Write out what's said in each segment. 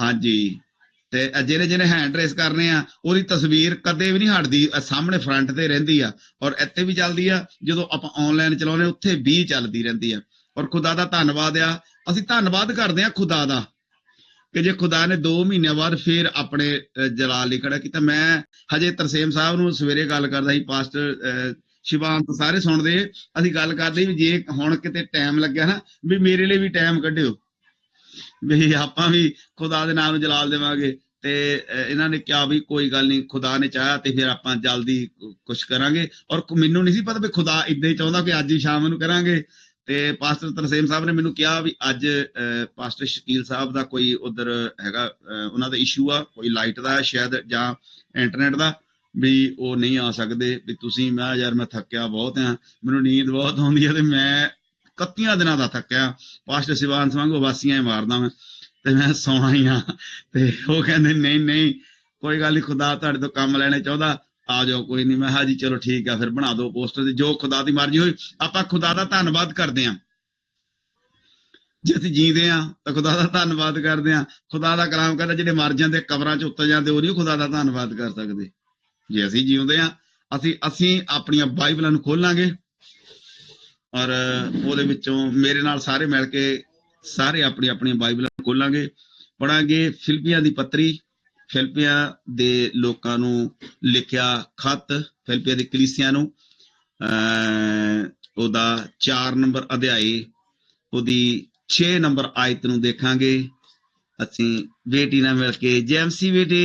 ਹਾਂਜੀ ਤੇ ਜਿਹਨੇ ਜਿਹਨੇ ਹੈਂਡ ਰੇਸ ਕਰਨੇ ਆ ਉਹਦੀ ਤਸਵੀਰ ਕਦੇ ਵੀ ਨਹੀਂ ਹਟਦੀ, ਸਾਹਮਣੇ ਫਰੰਟ ਤੇ ਰਹਿੰਦੀ ਆ ਔਰ ਇੱਥੇ ਵੀ ਚੱਲਦੀ ਆ, ਜਦੋਂ ਆਪਾਂ ਆਨਲਾਈਨ ਚਲਾਉਂਦੇ ਉੱਥੇ ਵੀ ਚੱਲਦੀ ਰਹਿੰਦੀ ਆ। ਔਰ ਖੁਦਾ ਦਾ ਧੰਨਵਾਦ ਆ, ਅਸੀਂ ਧੰਨਵਾਦ ਕਰਦੇ ਆ ਖੁਦਾ ਦਾ ਕਿ ਜੇ ਖੁਦਾ ਨੇ 2 ਮਹੀਨਿਆਂ ਬਾਅਦ ਫੇਰ ਆਪਣੇ ਜਲਾਲ ਲਈ ਖੜਾ ਕੀਤਾ। ਮੈਂ ਹਜੇ ਤਰਸੇਮ ਸਾਹਿਬ ਨੂੰ ਸਵੇਰੇ ਗੱਲ ਕਰਦਾ ਸੀ, ਪਾਸਟਰ ਸ਼ਿਵਾਂਤ ਸਾਰੇ ਸੁਣਦੇ, ਅਸੀਂ ਗੱਲ ਕਰਦੇ ਵੀ ਜੇ ਹੁਣ ਕਿਤੇ ਟਾਈਮ ਲੱਗਿਆ ਨਾ ਵੀ ਮੇਰੇ ਲਈ ਵੀ ਟਾਈਮ ਕੱਢਿਓ, ਵੀ ਆਪਾਂ ਵੀ ਖੁਦਾ ਦੇ ਨਾਮ ਨੂੰ ਜਲਾਲ ਦੇਵਾਂਗੇ। ਤੇ ਇਹਨਾਂ ਨੇ ਕਿਹਾ ਵੀ ਕੋਈ ਗੱਲ ਨਹੀਂ, ਖੁਦਾ ਨੇ ਚਾਹਿਆ ਤੇ ਫਿਰ ਆਪਾਂ ਜਲਦੀ ਕੁਛ ਕਰਾਂਗੇ। ਔਰ ਮੈਨੂੰ ਨਹੀਂ ਸੀ ਪਤਾ ਵੀ ਖੁਦਾ ਏਦਾਂ ਹੀ ਚਾਹੁੰਦਾ ਕਿ ਅੱਜ ਹੀ ਸ਼ਾਮ ਨੂੰ ਕਰਾਂਗੇ। ਤੇ ਪਾਸਟਰ ਤਰਸੇਮ ਸਾਹਿਬ ਨੇ ਮੈਨੂੰ ਕਿਹਾ ਵੀ ਅੱਜ ਪਾਸਟਰ ਸ਼ਕੀਲ ਸਾਹਿਬ ਦਾ ਕੋਈ ਉਧਰ ਹੈਗਾ, ਉਹਨਾਂ ਦਾ ਇਸ਼ੂ ਆ ਕੋਈ ਲਾਈਟ ਦਾ ਸ਼ਾਇਦ ਜਾਂ ਇੰਟਰਨੈਟ ਦਾ, ਵੀ ਉਹ ਨਹੀਂ ਆ ਸਕਦੇ ਵੀ ਤੁਸੀਂ। ਮੈਂ ਯਾਰ ਮੈਂ ਥੱਕਿਆ ਬਹੁਤ ਆ, ਮੈਨੂੰ ਨੀਂਦ ਬਹੁਤ ਆਉਂਦੀ ਹੈ ਤੇ ਮੈਂ 31 ਦਿਨਾਂ ਦਾ ਥੱਕਿਆ, ਪਾਸਟਰ ਸਿਵਾਂਤ ਵਾਂਗੂ ਵਾਸੀਆਂ ਹੀ ਮਾਰਦਾ ਮੈਂ ਤੇ ਮੈਂ ਸੌਣਾ ਹੀ ਆ। ਤੇ ਉਹ ਕਹਿੰਦੇ ਨਹੀਂ ਨਹੀਂ ਕੋਈ ਗੱਲ ਨਹੀਂ, ਖੁਦਾ ਤੁਹਾਡੇ ਤੋਂ ਕੰਮ ਲੈਣੇ ਚਾਹੁੰਦਾ, ਆ ਜਾਓ ਕੋਈ ਨਹੀਂ। ਮੈਂ ਕਿਹਾ ਜੀ ਚਲੋ ਠੀਕ ਆ, ਫਿਰ ਬਣਾ ਦਿਓ ਪੋਸਟਰ ਤੇ ਜੋ ਖੁਦਾ ਦੀ ਮਰਜ਼ੀ ਹੋਈ। ਆਪਾਂ ਖੁਦਾ ਦਾ ਧੰਨਵਾਦ ਕਰਦੇ ਹਾਂ, ਜੇ ਅਸੀਂ ਜੀਂਦੇ ਆ ਤਾਂ ਖੁਦਾ ਦਾ ਧੰਨਵਾਦ ਕਰਦੇ ਆ। ਖੁਦਾ ਦਾ ਕਲਾਮ ਕਹਿੰਦਾ ਜਿਹੜੇ ਮਰ ਜਾਂਦੇ ਕਬਰਾਂ 'ਚ ਉੱਤਰ ਜਾਂਦੇ ਉਹ ਨਹੀਂ ਖੁਦਾ ਦਾ ਧੰਨਵਾਦ ਕਰ ਸਕਦੇ। ਜੇ ਅਸੀਂ ਜਿਉਂਦੇ ਆ, ਅਸੀਂ ਆਪਣੀਆਂ ਬਾਈਬਲਾਂ ਨੂੰ ਖੋਲਾਂਗੇ ਔਰ ਉਹਦੇ ਵਿੱਚੋਂ ਮੇਰੇ ਨਾਲ ਸਾਰੇ ਮਿਲ ਕੇ ਸਾਰੇ ਆਪਣੀ ਆਪਣੀ ਬਾਈਬਲਾਂ ਖੋਲਾਂਗੇ, ਪੜਾਂਗੇ ਫਿਲਿੱਪੀਆਂ ਦੀ ਪੱਤਰੀ, ਫਿਲਿੱਪੀਆਂ ਦੇ ਲੋਕਾਂ ਨੂੰ ਲਿਖਿਆ ਖੱਤ, ਫਿਲਿੱਪੀਆਂ ਦੀ ਕਲੀਸਿਆਂ ਨੂੰ, ਉਹਦਾ 4 ਨੰਬਰ ਅਧਿਆਇ ਉਹਦੀ 6 ਨੰਬਰ ਆਇਤ ਨੂੰ ਦੇਖਾਂਗੇ। ਅਸੀਂ ਬੇਟੀ ਨਾਲ ਮਿਲ ਕੇ, ਜੈਮਸੀ ਬੇਟੇ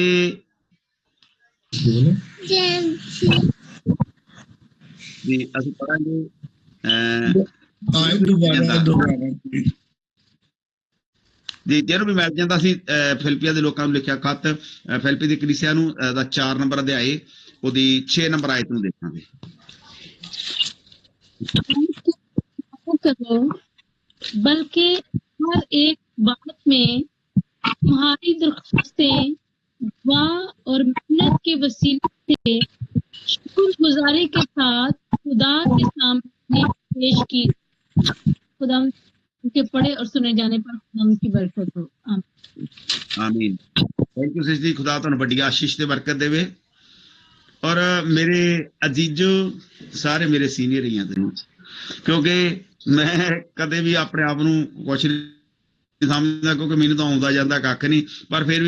ਜੀ ਅਸੀਂ ਪੜਾਂਗੇ ਜੀ, ਜਿਹਨੂੰ ਵੀ ਮਿਲ ਜਾਂਦਾ ਸੀ। ਫਿਲਿੱਪੀਆਂ ਦੇ ਲੋਕਾਂ ਨੂੰ ਲਿਖਿਆ ਖੱਤ, ਫਿਲਿੱਪੀ ਦੀ ਕਲੀਸਿਆ ਨੂੰ ਦਾ 4 ਨੰਬਰ ਅਧਿਆਇ ਉਹਦੀ 6 ਨੰਬਰ ਆਇਤ ਨੂੰ ਦੇਖਾਂਗੇ। बल्कि हर एक बात में तुम्हारी दरख्वास्तें दुआ और मेहनत के वसीले से शुक्रगुजारी के साथ खुदा के सामने पेश की। खुदा उनके पढ़े और सुने जाने पर खुदा उनकी बरकत हो। आमीन। थैंक यू सिस्टर जी, खुदा ਤੁਹਾਨੂੰ ਵੱਡੀ ਆਸ਼ੀਸ਼ ਤੇ ਬਰਕਤ ਦੇਵੇ। ਔਰ ਮੇਰੇ ਅਜੀਜ਼ੋ ਸਾਰੇ ਮੇਰੇ ਸੀਨੀਅਰ ਹੀ ਆ, ਕਿਉਂਕਿ ਮੈਂ ਕਦੇ ਵੀ ਆਪਣੇ ਆਪ ਨੂੰ ਕੁਛ ਨਹੀਂ ਸਮਝਦਾ, ਕਿਉਂਕਿ ਮੈਨੂੰ ਤਾਂ ਆਉਂਦਾ ਜਾਂਦਾ ਕੱਖ ਨਹੀਂ, ਪਰ ਫਿਰ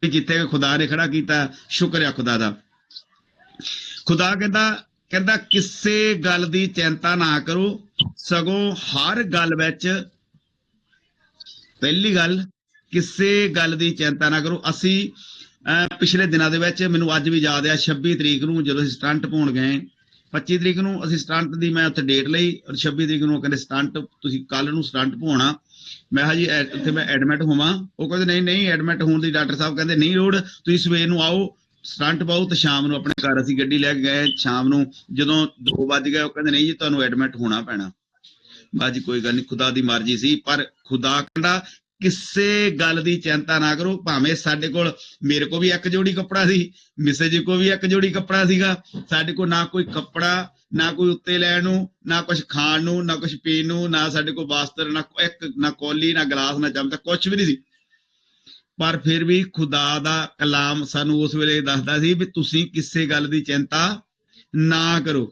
ਵੀ ਜਿੱਥੇ ਖੁਦਾ ਨੇ ਖੜਾ ਕੀਤਾ ਸ਼ੁਕਰ ਆ ਖੁਦਾ ਦਾ। ਖੁਦਾ ਕਹਿੰਦਾ ਕਿਸੇ ਗੱਲ ਦੀ ਚਿੰਤਾ ਨਾ ਕਰੋ, ਸਗੋਂ ਹਰ ਗੱਲ ਵਿੱਚ, ਪਹਿਲੀ ਗੱਲ ਕਿਸੇ ਗੱਲ ਦੀ ਚਿੰਤਾ ਨਾ ਕਰੋ। ਅਸੀਂ ਪਿਛਲੇ ਦਿਨਾਂ ਦੇ ਵਿੱਚ, ਮੈਨੂੰ ਅੱਜ ਵੀ ਯਾਦ ਆ 26 ਤਰੀਕ ਨੂੰ ਜਦੋਂ ਅਸੀਂ ਸਟੰਟ ਪਾਉਣ ਗਏ, 25 ਤਰੀਕ ਨੂੰ ਅਸੀਂ ਸਟੰਟ ਦੀ ਮੈਂ ਉੱਥੇ ਡੇਟ ਲਈ ਔਰ 26 ਤਰੀਕ ਨੂੰ ਕਹਿੰਦੇ ਸਟੰਟ ਤੁਸੀਂ ਕੱਲ ਨੂੰ ਸਟੰਟ ਪਾਉਣਾ। ਮੈਂ ਕਿਹਾ ਜੀ ਉੱਥੇ ਮੈਂ ਐਡਮਿਟ ਹੋਵਾਂ? ਉਹ ਕਹਿੰਦੇ ਨਹੀਂ ਐਡਮਿਟ ਹੋਣ ਦੀ ਡਾਕਟਰ ਸਾਹਿਬ ਕਹਿੰਦੇ ਨਹੀਂ ਲੋੜ, ਤੁਸੀਂ ਸਵੇਰ ਨੂੰ ਆਓ ਸਟੰਟ ਪਾਓ ਤੇ ਸ਼ਾਮ ਨੂੰ ਆਪਣੇ ਘਰ। ਅਸੀਂ ਗੱਡੀ ਲੈ ਕੇ ਗਏ ਸ਼ਾਮ ਨੂੰ, ਜਦੋਂ 2 ਵੱਜ ਗਏ ਉਹ ਕਹਿੰਦੇ ਨਹੀਂ ਜੀ ਤੁਹਾਨੂੰ ਐਡਮਿਟ ਹੋਣਾ ਪੈਣਾ। ਬਾਜੀ ਕੋਈ ਗੱਲ ਨਹੀਂ, ਖੁਦਾ ਦੀ ਮਰਜ਼ੀ ਸੀ, ਪਰ ਖੁਦਾ ਕਹਿੰਦਾ ਕਿਸੇ ਗੱਲ ਦੀ ਚਿੰਤਾ ਨਾ ਕਰੋ। ਭਾਵੇਂ ਸਾਡੇ ਕੋਲ, ਮੇਰੇ ਕੋਲ ਵੀ ਇੱਕ ਜੋੜੀ ਕੱਪੜਾ ਸੀ, ਮਿਸੇ ਜੀ ਕੋਲ ਵੀ ਇੱਕ ਜੋੜੀ ਕੱਪੜਾ ਸੀਗਾ, ਸਾਡੇ ਕੋਲ ਨਾ ਕੋਈ ਕੱਪੜਾ, ਨਾ ਕੋਈ ਉੱਤੇ ਲੈਣ ਨੂੰ, ਨਾ ਕੁਛ ਖਾਣ ਨੂੰ, ਨਾ ਕੁਛ ਪੀਣ ਨੂੰ, ਨਾ ਸਾਡੇ ਕੋਲ ਵਸਤਰ, ਨਾ ਕੌਲੀ, ਨਾ ਗਲਾਸ, ਨਾ ਚਮਚਾ, ਕੁਛ ਵੀ ਨਹੀਂ ਸੀ। ਪਰ ਫਿਰ ਵੀ ਖੁਦਾ ਦਾ ਕਲਾਮ ਸਾਨੂੰ ਉਸ ਵੇਲੇ ਦੱਸਦਾ ਸੀ ਵੀ ਤੁਸੀਂ ਕਿਸੇ ਗੱਲ ਦੀ ਚਿੰਤਾ ਨਾ ਕਰੋ।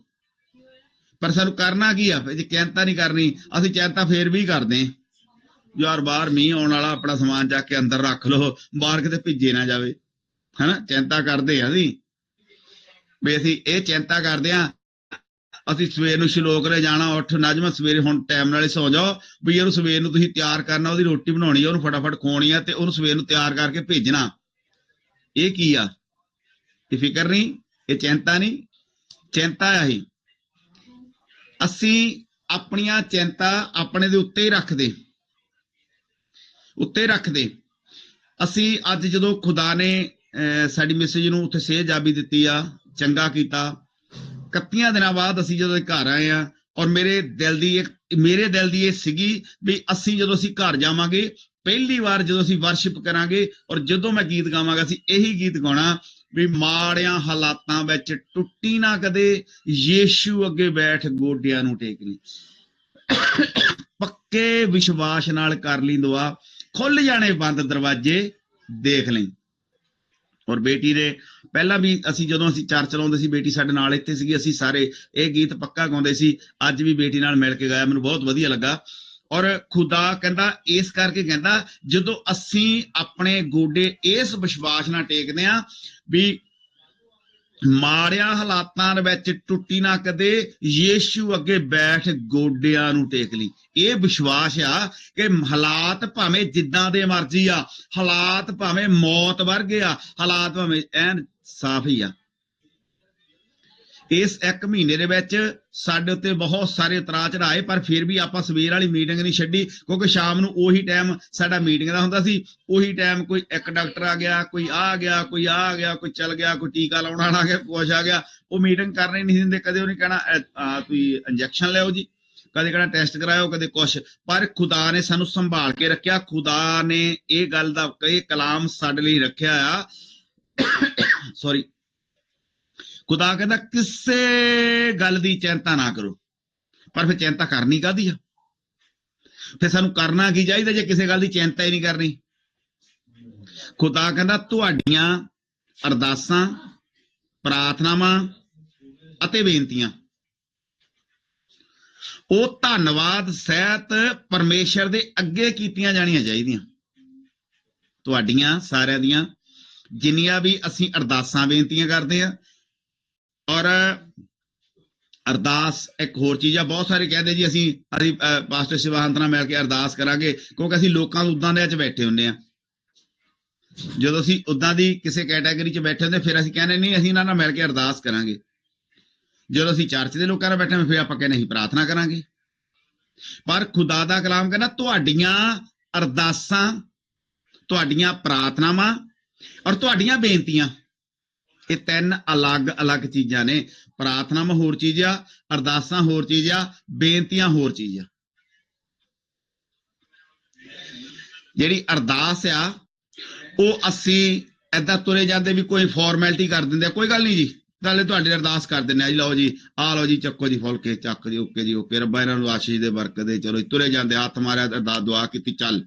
ਪਰ ਸਾਨੂੰ ਕਰਨਾ ਕੀ ਆ? ਜੇ ਚਿੰਤਾ ਨਹੀਂ ਕਰਨੀ, ਅਸੀਂ ਚਿੰਤਾ ਫੇਰ ਵੀ ਕਰਦੇ ਯਾਰ ਬਾਹਰ ਮੀਂਹ ਆਉਣ ਵਾਲਾ, ਆਪਣਾ ਸਮਾਨ ਚੱਕ ਕੇ ਅੰਦਰ ਰੱਖ ਲਓ, ਬਾਹਰ ਕਿਤੇ ਭਿੱਜੇ ਨਾ ਜਾਵੇ, ਹਨਾ। ਚਿੰਤਾ ਕਰਦੇ ਆ ਅਸੀਂ ਵੀ ਅਸੀਂ ਇਹ ਚਿੰਤਾ ਕਰਦੇ ਆ। ਅਸੀਂ ਸਵੇਰ ਨੂੰ ਸ਼ਲੋਕ ਲੈ ਜਾਣਾ, ਉੱਠ ਨਜਮ ਸਵੇਰੇ ਹੁਣ ਟਾਈਮ ਨਾਲ ਸੌ ਜਾਓ ਵੀ ਉਹਨੂੰ ਸਵੇਰ ਨੂੰ ਤੁਸੀਂ ਤਿਆਰ ਕਰਨਾ, ਉਹਦੀ ਰੋਟੀ ਬਣਾਉਣੀ ਆ, ਉਹਨੂੰ ਫਟਾਫਟ ਖਵਾਉਣੀ ਆ ਤੇ ਉਹਨੂੰ ਸਵੇਰ ਨੂੰ ਤਿਆਰ ਕਰਕੇ ਭੇਜਣਾ। ਇਹ ਕੀ ਆ? ਇਹ ਫਿਕਰ ਨਹੀਂ, ਇਹ ਚਿੰਤਾ ਨਹੀਂ, ਚਿੰਤਾ ਆ ਹੀ। ਅਸੀਂ ਆਪਣੀਆਂ ਚਿੰਤਾ ਆਪਣੇ ਦੇ ਉੱਤੇ ਹੀ ਰੱਖਦੇ। ਅਸੀਂ ਅੱਜ ਜਦੋਂ ਖੁਦਾ ਨੇ ਸਾਡੀ ਮਿਸੇਜ ਨੂੰ ਉੱਥੇ ਸੇਹਜਾਬੀ ਦਿੱਤੀ ਆ, ਚੰਗਾ ਕੀਤਾ, 31 ਦਿਨਾਂ ਬਾਅਦ ਅਸੀਂ ਜਦੋਂ ਘਰ ਆਏ ਆ, ਔਰ ਮੇਰੇ ਦਿਲ ਦੀ ਇਹ ਸੀਗੀ ਵੀ ਅਸੀਂ ਜਦੋਂ ਅਸੀਂ ਘਰ ਜਾਵਾਂਗੇ, ਪਹਿਲੀ ਵਾਰ ਜਦੋਂ ਅਸੀਂ ਵਰਸ਼ਿਪ ਕਰਾਂਗੇ ਔਰ ਜਦੋਂ ਮੈਂ ਗੀਤ ਗਾਵਾਂਗਾ, ਅਸੀਂ ਇਹੀ ਗੀਤ ਗਾਉਣਾ ਵੀ ਮਾੜਿਆਂ ਹਾਲਾਤਾਂ ਵਿੱਚ ਟੁੱਟੀ ਨਾ ਕਦੇ, ਯੀਸ਼ੂ ਅੱਗੇ ਬੈਠ ਗੋਡਿਆਂ ਨੂੰ ਟੇਕ ਲਈ, ਪੱਕੇ ਵਿਸ਼ਵਾਸ ਨਾਲ ਕਰ ਲਈ ਦੁਆ, खुल जाने बंद दरवाजे देख लें। और बेटी ने ਪਹਿਲਾਂ ਵੀ ਅਸੀਂ ਜਦੋਂ ਅਸੀਂ ਚਰਚ ਲਾਉਂਦੇ ਸੀ ਬੇਟੀ ਸਾਡੇ ਨਾਲ ਇੱਥੇ ਸੀਗੀ, ਅਸੀਂ ਸਾਰੇ ਇਹ ਗੀਤ ਪੱਕਾ ਗਾਉਂਦੇ ਸੀ। ਅੱਜ ਵੀ ਬੇਟੀ ਨਾਲ ਮਿਲ ਕੇ ਗਾਇਆ, ਮੈਨੂੰ ਬਹੁਤ ਵਧੀਆ ਲੱਗਾ। ਔਰ ਖੁਦਾ ਕਹਿੰਦਾ ਇਸ ਕਰਕੇ ਕਹਿੰਦਾ ਜਦੋਂ ਅਸੀਂ ਆਪਣੇ ਗੋਡੇ ਇਸ ਵਿਸ਼ਵਾਸ ਨਾਲ ਟੇਕਦੇ ਆ ਵੀ ਮਾੜਿਆਂ ਹਾਲਾਤਾਂ ਦੇ ਵਿੱਚ ਟੁੱਟੀ ਨਾ ਕਦੇ, ਯੀਸ਼ੂ ਅੱਗੇ ਬੈਠ ਗੋਡਿਆਂ ਨੂੰ ਟੇਕ ਲਈ। ਇਹ ਵਿਸ਼ਵਾਸ ਆ ਕਿ ਹਾਲਾਤ ਭਾਵੇਂ ਜਿੱਦਾਂ ਦੇ ਮਰਜ਼ੀ ਆ, ਹਾਲਾਤ ਭਾਵੇਂ ਮੌਤ ਵਰਗੇ ਆ, ਹਾਲਾਤ ਭਾਵੇਂ ਐਨ ਸਾਫ਼ ਹੀ ਆ। ਇਸ 1 ਮਹੀਨੇ ਦੇ ਵਿੱਚ ਸਾਡੇ ਉੱਤੇ ਬਹੁਤ ਸਾਰੇ ਉਤਰਾਅ ਚੜਾਏ, ਪਰ ਫਿਰ ਵੀ ਆਪਾਂ ਸਵੇਰ ਵਾਲੀ ਮੀਟਿੰਗ ਨਹੀਂ ਛੱਡੀ, ਕਿਉਂਕਿ ਸ਼ਾਮ ਨੂੰ ਉਹੀ ਟਾਈਮ ਸਾਡਾ ਮੀਟਿੰਗ ਦਾ ਹੁੰਦਾ ਸੀ। ਉਹੀ ਟਾਈਮ ਕੋਈ ਇੱਕ ਡਾਕਟਰ ਆ ਗਿਆ, ਕੋਈ ਆ ਗਿਆ, ਕੋਈ ਆ ਗਿਆ, ਕੋਈ ਚੱਲ ਗਿਆ, ਕੋਈ ਟੀਕਾ ਲਾਉਣ ਵਾਲਾ ਆ ਗਿਆ, ਕੁਛ ਆ ਗਿਆ। ਉਹ ਮੀਟਿੰਗ ਕਰਨੀ ਨਹੀਂ ਦਿੰਦੇ। ਕਦੇ ਉਹਨੇ ਕਹਿਣਾ ਤੁਸੀਂ ਇੰਜੈਕਸ਼ਨ ਲਿਆਓ ਜੀ, ਕਦੇ ਕਹਿਣਾ ਟੈਸਟ ਕਰਾਇਓ, ਕਦੇ ਕੁਛ। ਪਰ ਖੁਦਾ ਨੇ ਸਾਨੂੰ ਸੰਭਾਲ ਕੇ ਰੱਖਿਆ। ਖੁਦਾ ਨੇ ਇਹ ਗੱਲ ਦਾ ਇਹ ਕਲਾਮ ਸਾਡੇ ਲਈ ਰੱਖਿਆ ਆ। ਸੌਰੀ, ਖੁਦਾ ਕਹਿੰਦਾ ਕਿਸੇ ਗੱਲ ਦੀ ਚਿੰਤਾ ਨਾ ਕਰੋ। ਪਰ ਫਿਰ ਚਿੰਤਾ ਕਰਨੀ ਕਾਹਦੀ ਆ? ਫਿਰ ਸਾਨੂੰ ਕਰਨਾ ਕੀ ਚਾਹੀਦਾ ਜੇ ਕਿਸੇ ਗੱਲ ਦੀ ਚਿੰਤਾ ਹੀ ਨਹੀਂ ਕਰਨੀ? ਖੁਦਾ ਕਹਿੰਦਾ ਤੁਹਾਡੀਆਂ ਅਰਦਾਸਾਂ, ਪ੍ਰਾਰਥਨਾਵਾਂ ਅਤੇ ਬੇਨਤੀਆਂ ਉਹ ਧੰਨਵਾਦ ਸਹਿਤ ਪਰਮੇਸ਼ਰ ਦੇ ਅੱਗੇ ਕੀਤੀਆਂ ਜਾਣੀਆਂ ਚਾਹੀਦੀਆਂ। ਤੁਹਾਡੀਆਂ ਸਾਰਿਆਂ ਦੀਆਂ ਜਿੰਨੀਆਂ ਵੀ ਅਸੀਂ ਅਰਦਾਸਾਂ ਬੇਨਤੀਆਂ ਕਰਦੇ ਆ। ਔਰ ਅਰਦਾਸ ਇੱਕ ਹੋਰ ਚੀਜ਼ ਆ। ਬਹੁਤ ਸਾਰੇ ਕਹਿੰਦੇ ਜੀ ਅਸੀਂ ਪਾਸਟਰ ਸ਼ਿਵਾਨੰਦ ਨਾਲ ਮਿਲ ਕੇ ਅਰਦਾਸ ਕਰਾਂਗੇ, ਕਿਉਂਕਿ ਅਸੀਂ ਲੋਕਾਂ ਨੂੰ ਉਦਾਂ ਦੇ ਵਿੱਚ ਬੈਠੇ ਹੁੰਦੇ ਆ। ਜਦੋਂ ਅਸੀਂ ਉਦਾਂ ਦੀ ਕਿਸੇ ਕੈਟਾਗਰੀ 'ਚ ਬੈਠੇ ਹੁੰਦੇ ਫਿਰ ਅਸੀਂ ਕਹਿੰਦੇ ਨਹੀਂ ਅਸੀਂ ਇਹਨਾਂ ਨਾਲ ਮਿਲ ਕੇ ਅਰਦਾਸ ਕਰਾਂਗੇ। ਜਦੋਂ ਅਸੀਂ ਚਰਚ ਦੇ ਲੋਕਾਂ ਨਾਲ ਬੈਠੇ ਹਾਂ ਫਿਰ ਆਪਾਂ ਕਹਿੰਦੇ ਅਸੀਂ ਪ੍ਰਾਰਥਨਾ ਕਰਾਂਗੇ। ਪਰ ਖੁਦਾ ਦਾ ਕਲਾਮ ਕਹਿੰਦਾ ਤੁਹਾਡੀਆਂ ਅਰਦਾਸਾਂ, ਤੁਹਾਡੀਆਂ ਪ੍ਰਾਰਥਨਾਵਾਂ ਔਰ ਤੁਹਾਡੀਆਂ ਬੇਨਤੀਆਂ ਇਹ 3 ਅਲੱਗ-ਅਲੱਗ ਚੀਜ਼ਾਂ ਨੇ। ਪ੍ਰਾਰਥਨਾਵਾਂ ਹੋਰ ਚੀਜ਼ ਆ, ਅਰਦਾਸਾਂ ਹੋਰ ਚੀਜ਼ ਆ, ਬੇਨਤੀਆਂ ਹੋਰ ਚੀਜ਼ ਆ। ਜਿਹੜੀ ਅਰਦਾਸ ਆ ਉਹ ਅਸੀਂ ਏਦਾਂ ਤੁਰੇ ਜਾਂਦੇ ਵੀ ਕੋਈ ਫਾਰਮੈਲਿਟੀ ਕਰ ਦਿੰਦੇ ਆ, ਕੋਈ ਗੱਲ ਨਹੀਂ ਜੀ ਨਾਲੇ ਤੁਹਾਡੀ ਅਰਦਾਸ ਕਰ ਦਿੰਦੇ ਆ ਜੀ, ਲਓ ਜੀ ਆਹ ਲਓ ਜੀ ਚੱਕੋ ਜੀ ਫੁਲਕੇ, ਚੱਕ ਜੀ, ਓਕੇ ਜੀ ਓਕੇ, ਰੱਬਾ ਇਹਨਾਂ ਨੂੰ ਆਸ਼ੀਸ਼ ਦੇ ਬਰਕਤ ਦੇ। ਚਲੋ ਤੁਰੇ ਜਾਂਦੇ, ਹੱਥ ਮਾਰਿਆ, ਅਰਦਾਸ ਦੁਆ ਕੀਤੀ, ਚੱਲ।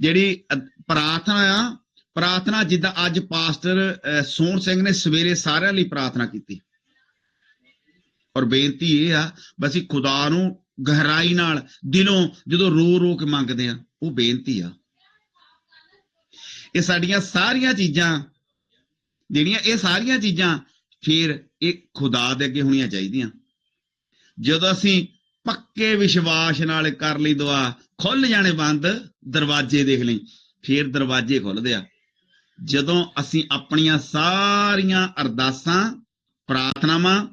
ਜਿਹੜੀ ਪ੍ਰਾਰਥਨਾ ਆ, ਪ੍ਰਾਰਥਨਾ ਜਿੱਦਾਂ ਅੱਜ ਪਾਸਟਰ ਸੋਹਣ ਸਿੰਘ ਨੇ ਸਵੇਰੇ ਸਾਰਿਆਂ ਲਈ ਪ੍ਰਾਰਥਨਾ ਕੀਤੀ। ਔਰ ਬੇਨਤੀ ਇਹ ਆ ਬਸ ਖੁਦਾ ਨੂੰ ਗਹਿਰਾਈ ਨਾਲ ਦਿਲੋਂ ਜਦੋਂ ਰੋ ਰੋ ਕੇ ਮੰਗਦੇ ਆ, ਉਹ ਬੇਨਤੀ ਆ। ਇਹ ਸਾਡੀਆਂ ਸਾਰੀਆਂ ਚੀਜ਼ਾਂ ਜਿਹੜੀਆਂ ਇਹ ਸਾਰੀਆਂ ਚੀਜ਼ਾਂ ਫਿਰ ਇਹ ਖੁਦਾ ਦੇ ਅੱਗੇ ਹੋਣੀਆਂ ਚਾਹੀਦੀਆਂ। ਜਦੋਂ ਅਸੀਂ ਪੱਕੇ ਵਿਸ਼ਵਾਸ ਨਾਲ ਕਰ ਲਈ ਦੁਆ, ਖੁੱਲ ਜਾਣੇ ਬੰਦ ਦਰਵਾਜ਼ੇ ਦੇਖ ਲਈ, ਫਿਰ ਦਰਵਾਜ਼ੇ ਖੁੱਲਦੇ ਆ। ਜਦੋਂ ਅਸੀਂ ਆਪਣੀਆਂ ਸਾਰੀਆਂ ਅਰਦਾਸਾਂ, ਪ੍ਰਾਰਥਨਾਵਾਂ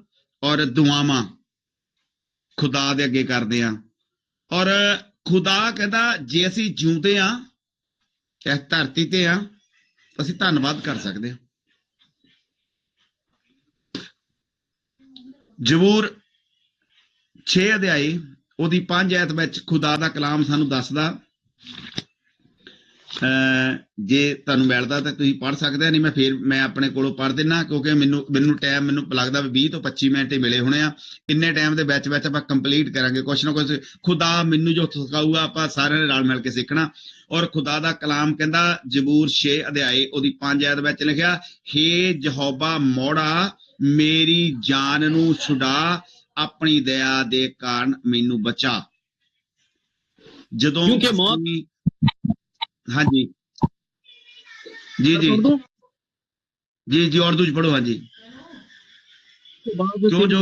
ਔਰ ਦੁਆਵਾਂ ਖੁਦਾ ਦੇ ਅੱਗੇ ਕਰਦੇ ਆ। ਔਰ ਖੁਦਾ ਕਹਿੰਦਾ ਜੇ ਅਸੀਂ ਜਿਉਂਦੇ ਆ ਇਸ ਧਰਤੀ ਤੇ ਆ ਅਸੀਂ ਧੰਨਵਾਦ ਕਰ ਸਕਦੇ ਹਾਂ। ਜ਼ਬੂਰ 6 ਅਧਿਆਏ ਉਹਦੀ 5 ਐਤ ਵਿੱਚ ਖੁਦਾ ਦਾ ਕਲਾਮ ਸਾਨੂੰ ਦੱਸਦਾ। ਜੇ ਤੁਹਾਨੂੰ ਮਿਲਦਾ ਤਾਂ ਤੁਸੀਂ ਪੜ੍ਹ ਸਕਦੇ ਆ, ਨਹੀਂ ਮੈਂ ਫਿਰ ਮੈਂ ਆਪਣੇ ਕੋਲੋਂ ਪੜ੍ਹ ਦਿੰਦਾ, ਕਿਉਂਕਿ ਮੈਨੂੰ ਟਾਈਮ ਮੈਨੂੰ ਲੱਗਦਾ 20 ਤੋਂ 25 ਮਿੰਟ ਹੀ ਮਿਲੇ ਹੋਣੇ ਆ। ਇੰਨੇ ਟਾਈਮ ਦੇ ਵਿੱਚ ਆਪਾਂ ਕੰਪਲੀਟ ਕਰਾਂਗੇ ਕੁਛ ਨਾ ਕੁਛ। ਖੁਦਾ ਮੈਨੂੰ ਜੋ ਸਿਖਾਊਗਾ ਆਪਾਂ ਸਾਰਿਆਂ ਨੇ ਰਲ ਮਿਲ ਕੇ ਸਿੱਖਣਾ। ਔਰ ਖੁਦਾ ਦਾ ਕਲਾਮ ਕਹਿੰਦਾ ਜ਼ਬੂਰ 6 ਅਧਿਆਏ ਉਹਦੀ 5 ਐਤ ਵਿੱਚ ਲਿਖਿਆ, ਹੇ ਯਹੋਵਾ ਮੋੜਾ ਮੇਰੀ ਜਾਨ ਨੂੰ ਛੁਡਾ, ਆਪਣੀ ਦਇਆ ਦੇ ਕਾਰਨ ਮੈਨੂੰ ਬਚਾ। ਜਦੋਂ हाँ जी जी जी जी जी उर्दू च पढ़ो। हाँ जी जो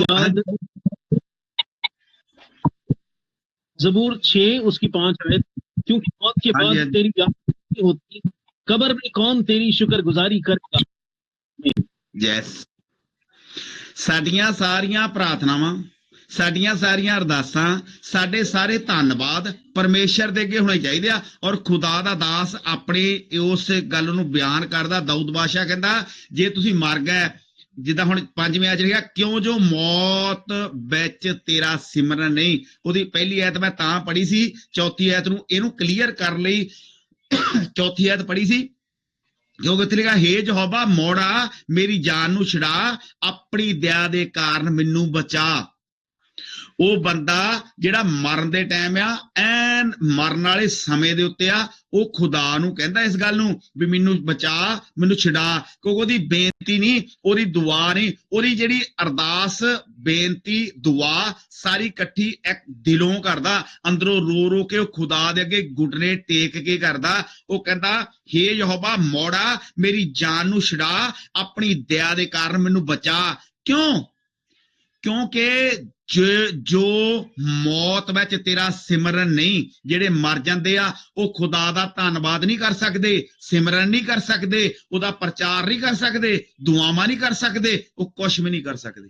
ज़बूर 6 उसकी 5 आयत, क्योंकि मौत के बाद तेरी याद होती, कब्र में कौन तेरी शुक्रगुजारी करेगा। यस, साडियां सारियां प्रार्थनावां, ਸਾਡੀਆਂ ਸਾਰੀਆਂ ਅਰਦਾਸਾਂ, ਸਾਡੇ ਸਾਰੇ ਧੰਨਵਾਦ ਪਰਮੇਸ਼ਰ ਦੇ ਅੱਗੇ ਹੋਣੇ ਚਾਹੀਦੇ ਆ। ਔਰ ਖੁਦਾ ਦਾ ਦਾਸ ਆਪਣੇ ਉਸ ਗੱਲ ਨੂੰ ਬਿਆਨ ਕਰਦਾ। ਦਾਊਦ ਬਾਦਸ਼ਾਹ ਕਹਿੰਦਾ ਜੇ ਤੁਸੀਂ ਮਰ ਗਏ, ਜਿੱਦਾਂ ਹੁਣ 5ਵੀਂ ਆਇਤ ਲਿਖਿਆ, ਕਿਉਂ ਜੋ ਮੌਤ ਵਿੱਚ ਤੇਰਾ ਸਿਮਰਨ ਨਹੀਂ। ਉਹਦੀ ਪਹਿਲੀ ਆਇਤ ਮੈਂ ਤਾਂ ਪੜ੍ਹੀ ਸੀ, ਚੌਥੀ ਆਇਤ ਨੂੰ ਇਹਨੂੰ ਕਲੀਅਰ ਕਰਨ ਲਈ ਚੌਥੀ ਆਇਤ ਪੜ੍ਹੀ ਸੀ, ਕਿਉਂਕਿ ਉੱਥੇ ਲਿਖਿਆ ਹੇ ਯਹੋਵਾ ਮੋੜਾ ਮੇਰੀ ਜਾਨ ਨੂੰ ਛੁਡਾ, ਆਪਣੀ ਦਇਆ ਦੇ ਕਾਰਨ ਮੈਨੂੰ ਬਚਾ। ਉਹ ਬੰਦਾ ਜਿਹੜਾ ਮਰਨ ਦੇ ਟਾਈਮ ਆ, ਐਨ ਮਰਨ ਵਾਲੇ ਸਮੇਂ ਦੇ ਉੱਤੇ ਆ, ਉਹ ਖੁਦਾ ਨੂੰ ਕਹਿੰਦਾ ਇਸ ਗੱਲ ਨੂੰ ਵੀ ਮੈਨੂੰ ਬਚਾ, ਮੈਨੂੰ ਛਡਾ, ਕਿਉਂਕਿ ਉਹਦੀ ਬੇਨਤੀ ਨਹੀਂ, ਉਹਦੀ ਦੁਆ ਨਹੀਂ, ਉਹਦੀ ਜਿਹੜੀ ਅਰਦਾਸ, ਬੇਨਤੀ, ਦੁਆ ਸਾਰੀ ਇਕੱਠੀ ਇੱਕ ਦਿਲੋਂ ਕਰਦਾ, ਅੰਦਰੋਂ ਰੋ ਰੋ ਕੇ ਉਹ ਖੁਦਾ ਦੇ ਅੱਗੇ ਘੁਟਨੇ ਟੇਕ ਕੇ ਕਰਦਾ। ਉਹ ਕਹਿੰਦਾ ਹੇ ਯਹੋਵਾ ਮੋੜਾ, ਮੇਰੀ ਜਾਨ ਨੂੰ ਛਡਾ, ਆਪਣੀ ਦਇਆ ਦੇ ਕਾਰਨ ਮੈਨੂੰ ਬਚਾ। ਕਿਉਂ? ਕਿਉਂਕਿ ਜੋ ਮੌਤ ਵਿੱਚ ਤੇਰਾ ਸਿਮਰਨ ਨਹੀਂ, ਜਿਹੜੇ ਮਰ ਜਾਂਦੇ ਆ ਉਹ ਖੁਦਾ ਦਾ ਧੰਨਵਾਦ ਨਹੀਂ ਕਰ ਸਕਦੇ, ਸਿਮਰਨ ਨਹੀਂ ਕਰ ਸਕਦੇ, ਉਹਦਾ ਪ੍ਰਚਾਰ ਨਹੀਂ ਕਰ ਸਕਦੇ, ਦੁਆਵਾਂ ਨਹੀਂ ਕਰ ਸਕਦੇ, ਉਹ ਕੁਛ ਵੀ ਨਹੀਂ ਕਰ ਸਕਦੇ।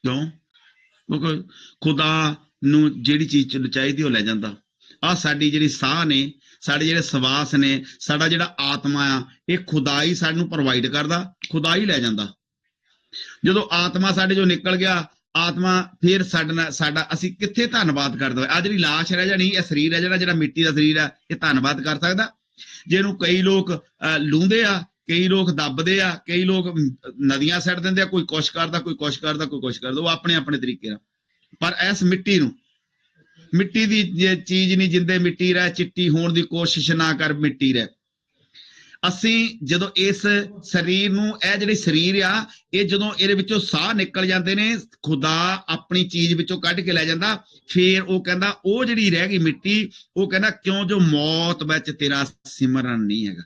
ਕਿਉਂ? ਕਿਉਂਕਿ ਖੁਦਾ ਨੂੰ ਜਿਹੜੀ ਚੀਜ਼ ਚਾਹੀਦੀ ਉਹ ਲੈ ਜਾਂਦਾ। ਆ ਸਾਡੀ ਜਿਹੜੀ ਸਾਹ ਨੇ, ਸਾਡੇ ਜਿਹੜੇ ਸਵਾਸ ਨੇ, ਸਾਡਾ ਜਿਹੜਾ ਆਤਮਾ ਆ, ਇਹ ਖੁਦਾ ਹੀ ਸਾਨੂੰ ਪ੍ਰੋਵਾਈਡ ਕਰਦਾ, ਖੁਦਾ ਹੀ ਲੈ ਜਾਂਦਾ। ਜਦੋਂ ਆਤਮਾ ਸਾਡੇ ਚੋਂ ਨਿਕਲ ਗਿਆ, ਆਤਮਾ ਫਿਰ ਸਾਡਾ ਅਸੀਂ ਕਿੱਥੇ ਧੰਨਵਾਦ ਕਰਦੇ? ਆ ਜਿਹੜੀ ਲਾਸ਼ ਰਹਿ ਜਾਣੀ, ਇਹ ਸਰੀਰ ਹੈ ਜਿਹੜਾ ਮਿੱਟੀ ਦਾ ਸਰੀਰ ਆ, ਇਹ ਧੰਨਵਾਦ ਕਰ ਸਕਦਾ? ਜਿਹਨੂੰ ਕਈ ਲੋਕ ਲੂੰਦੇ ਆ, ਕਈ ਲੋਕ ਦੱਬਦੇ ਆ, ਕਈ ਲੋਕ ਨਦੀਆਂ ਸੱਟ ਦਿੰਦੇ ਆ, ਕੋਈ ਕੁਛ ਕਰਦਾ, ਕੋਈ ਕੁਛ ਕਰਦਾ, ਕੋਈ ਕੁਛ ਕਰਦਾ, ਉਹ ਆਪਣੇ ਆਪਣੇ ਤਰੀਕੇ ਨਾਲ। ਪਰ ਇਸ ਮਿੱਟੀ ਨੂੰ, ਮਿੱਟੀ ਦੀ ਚੀਜ਼ ਨਹੀਂ, ਜਿੰਦੇ ਮਿੱਟੀ ਰਹਿ, ਚਿੱਟੀ ਹੋਣ ਦੀ ਕੋਸ਼ਿਸ਼ ਨਾ ਕਰ, ਮਿੱਟੀ ਰਹਿ। ਅਸੀਂ ਜਦੋਂ ਇਸ ਸਰੀਰ ਨੂੰ, ਇਹ ਜਿਹੜੀ ਸਰੀਰ ਆ, ਇਹ ਜਦੋਂ ਇਹਦੇ ਵਿੱਚੋਂ ਸਾਹ ਨਿਕਲ ਜਾਂਦੇ ਨੇ, ਖੁਦਾ ਆਪਣੀ ਚੀਜ਼ ਵਿੱਚੋਂ ਕੱਢ ਕੇ ਲੈ ਜਾਂਦਾ। ਫਿਰ ਉਹ ਕਹਿੰਦਾ, ਉਹ ਜਿਹੜੀ ਰਹਿ ਗਈ ਮਿੱਟੀ, ਉਹ ਕਹਿੰਦਾ ਕਿਉਂ ਜੋ ਮੌਤ ਵਿੱਚ ਤੇਰਾ ਸਿਮਰਨ ਨਹੀਂ ਹੈਗਾ।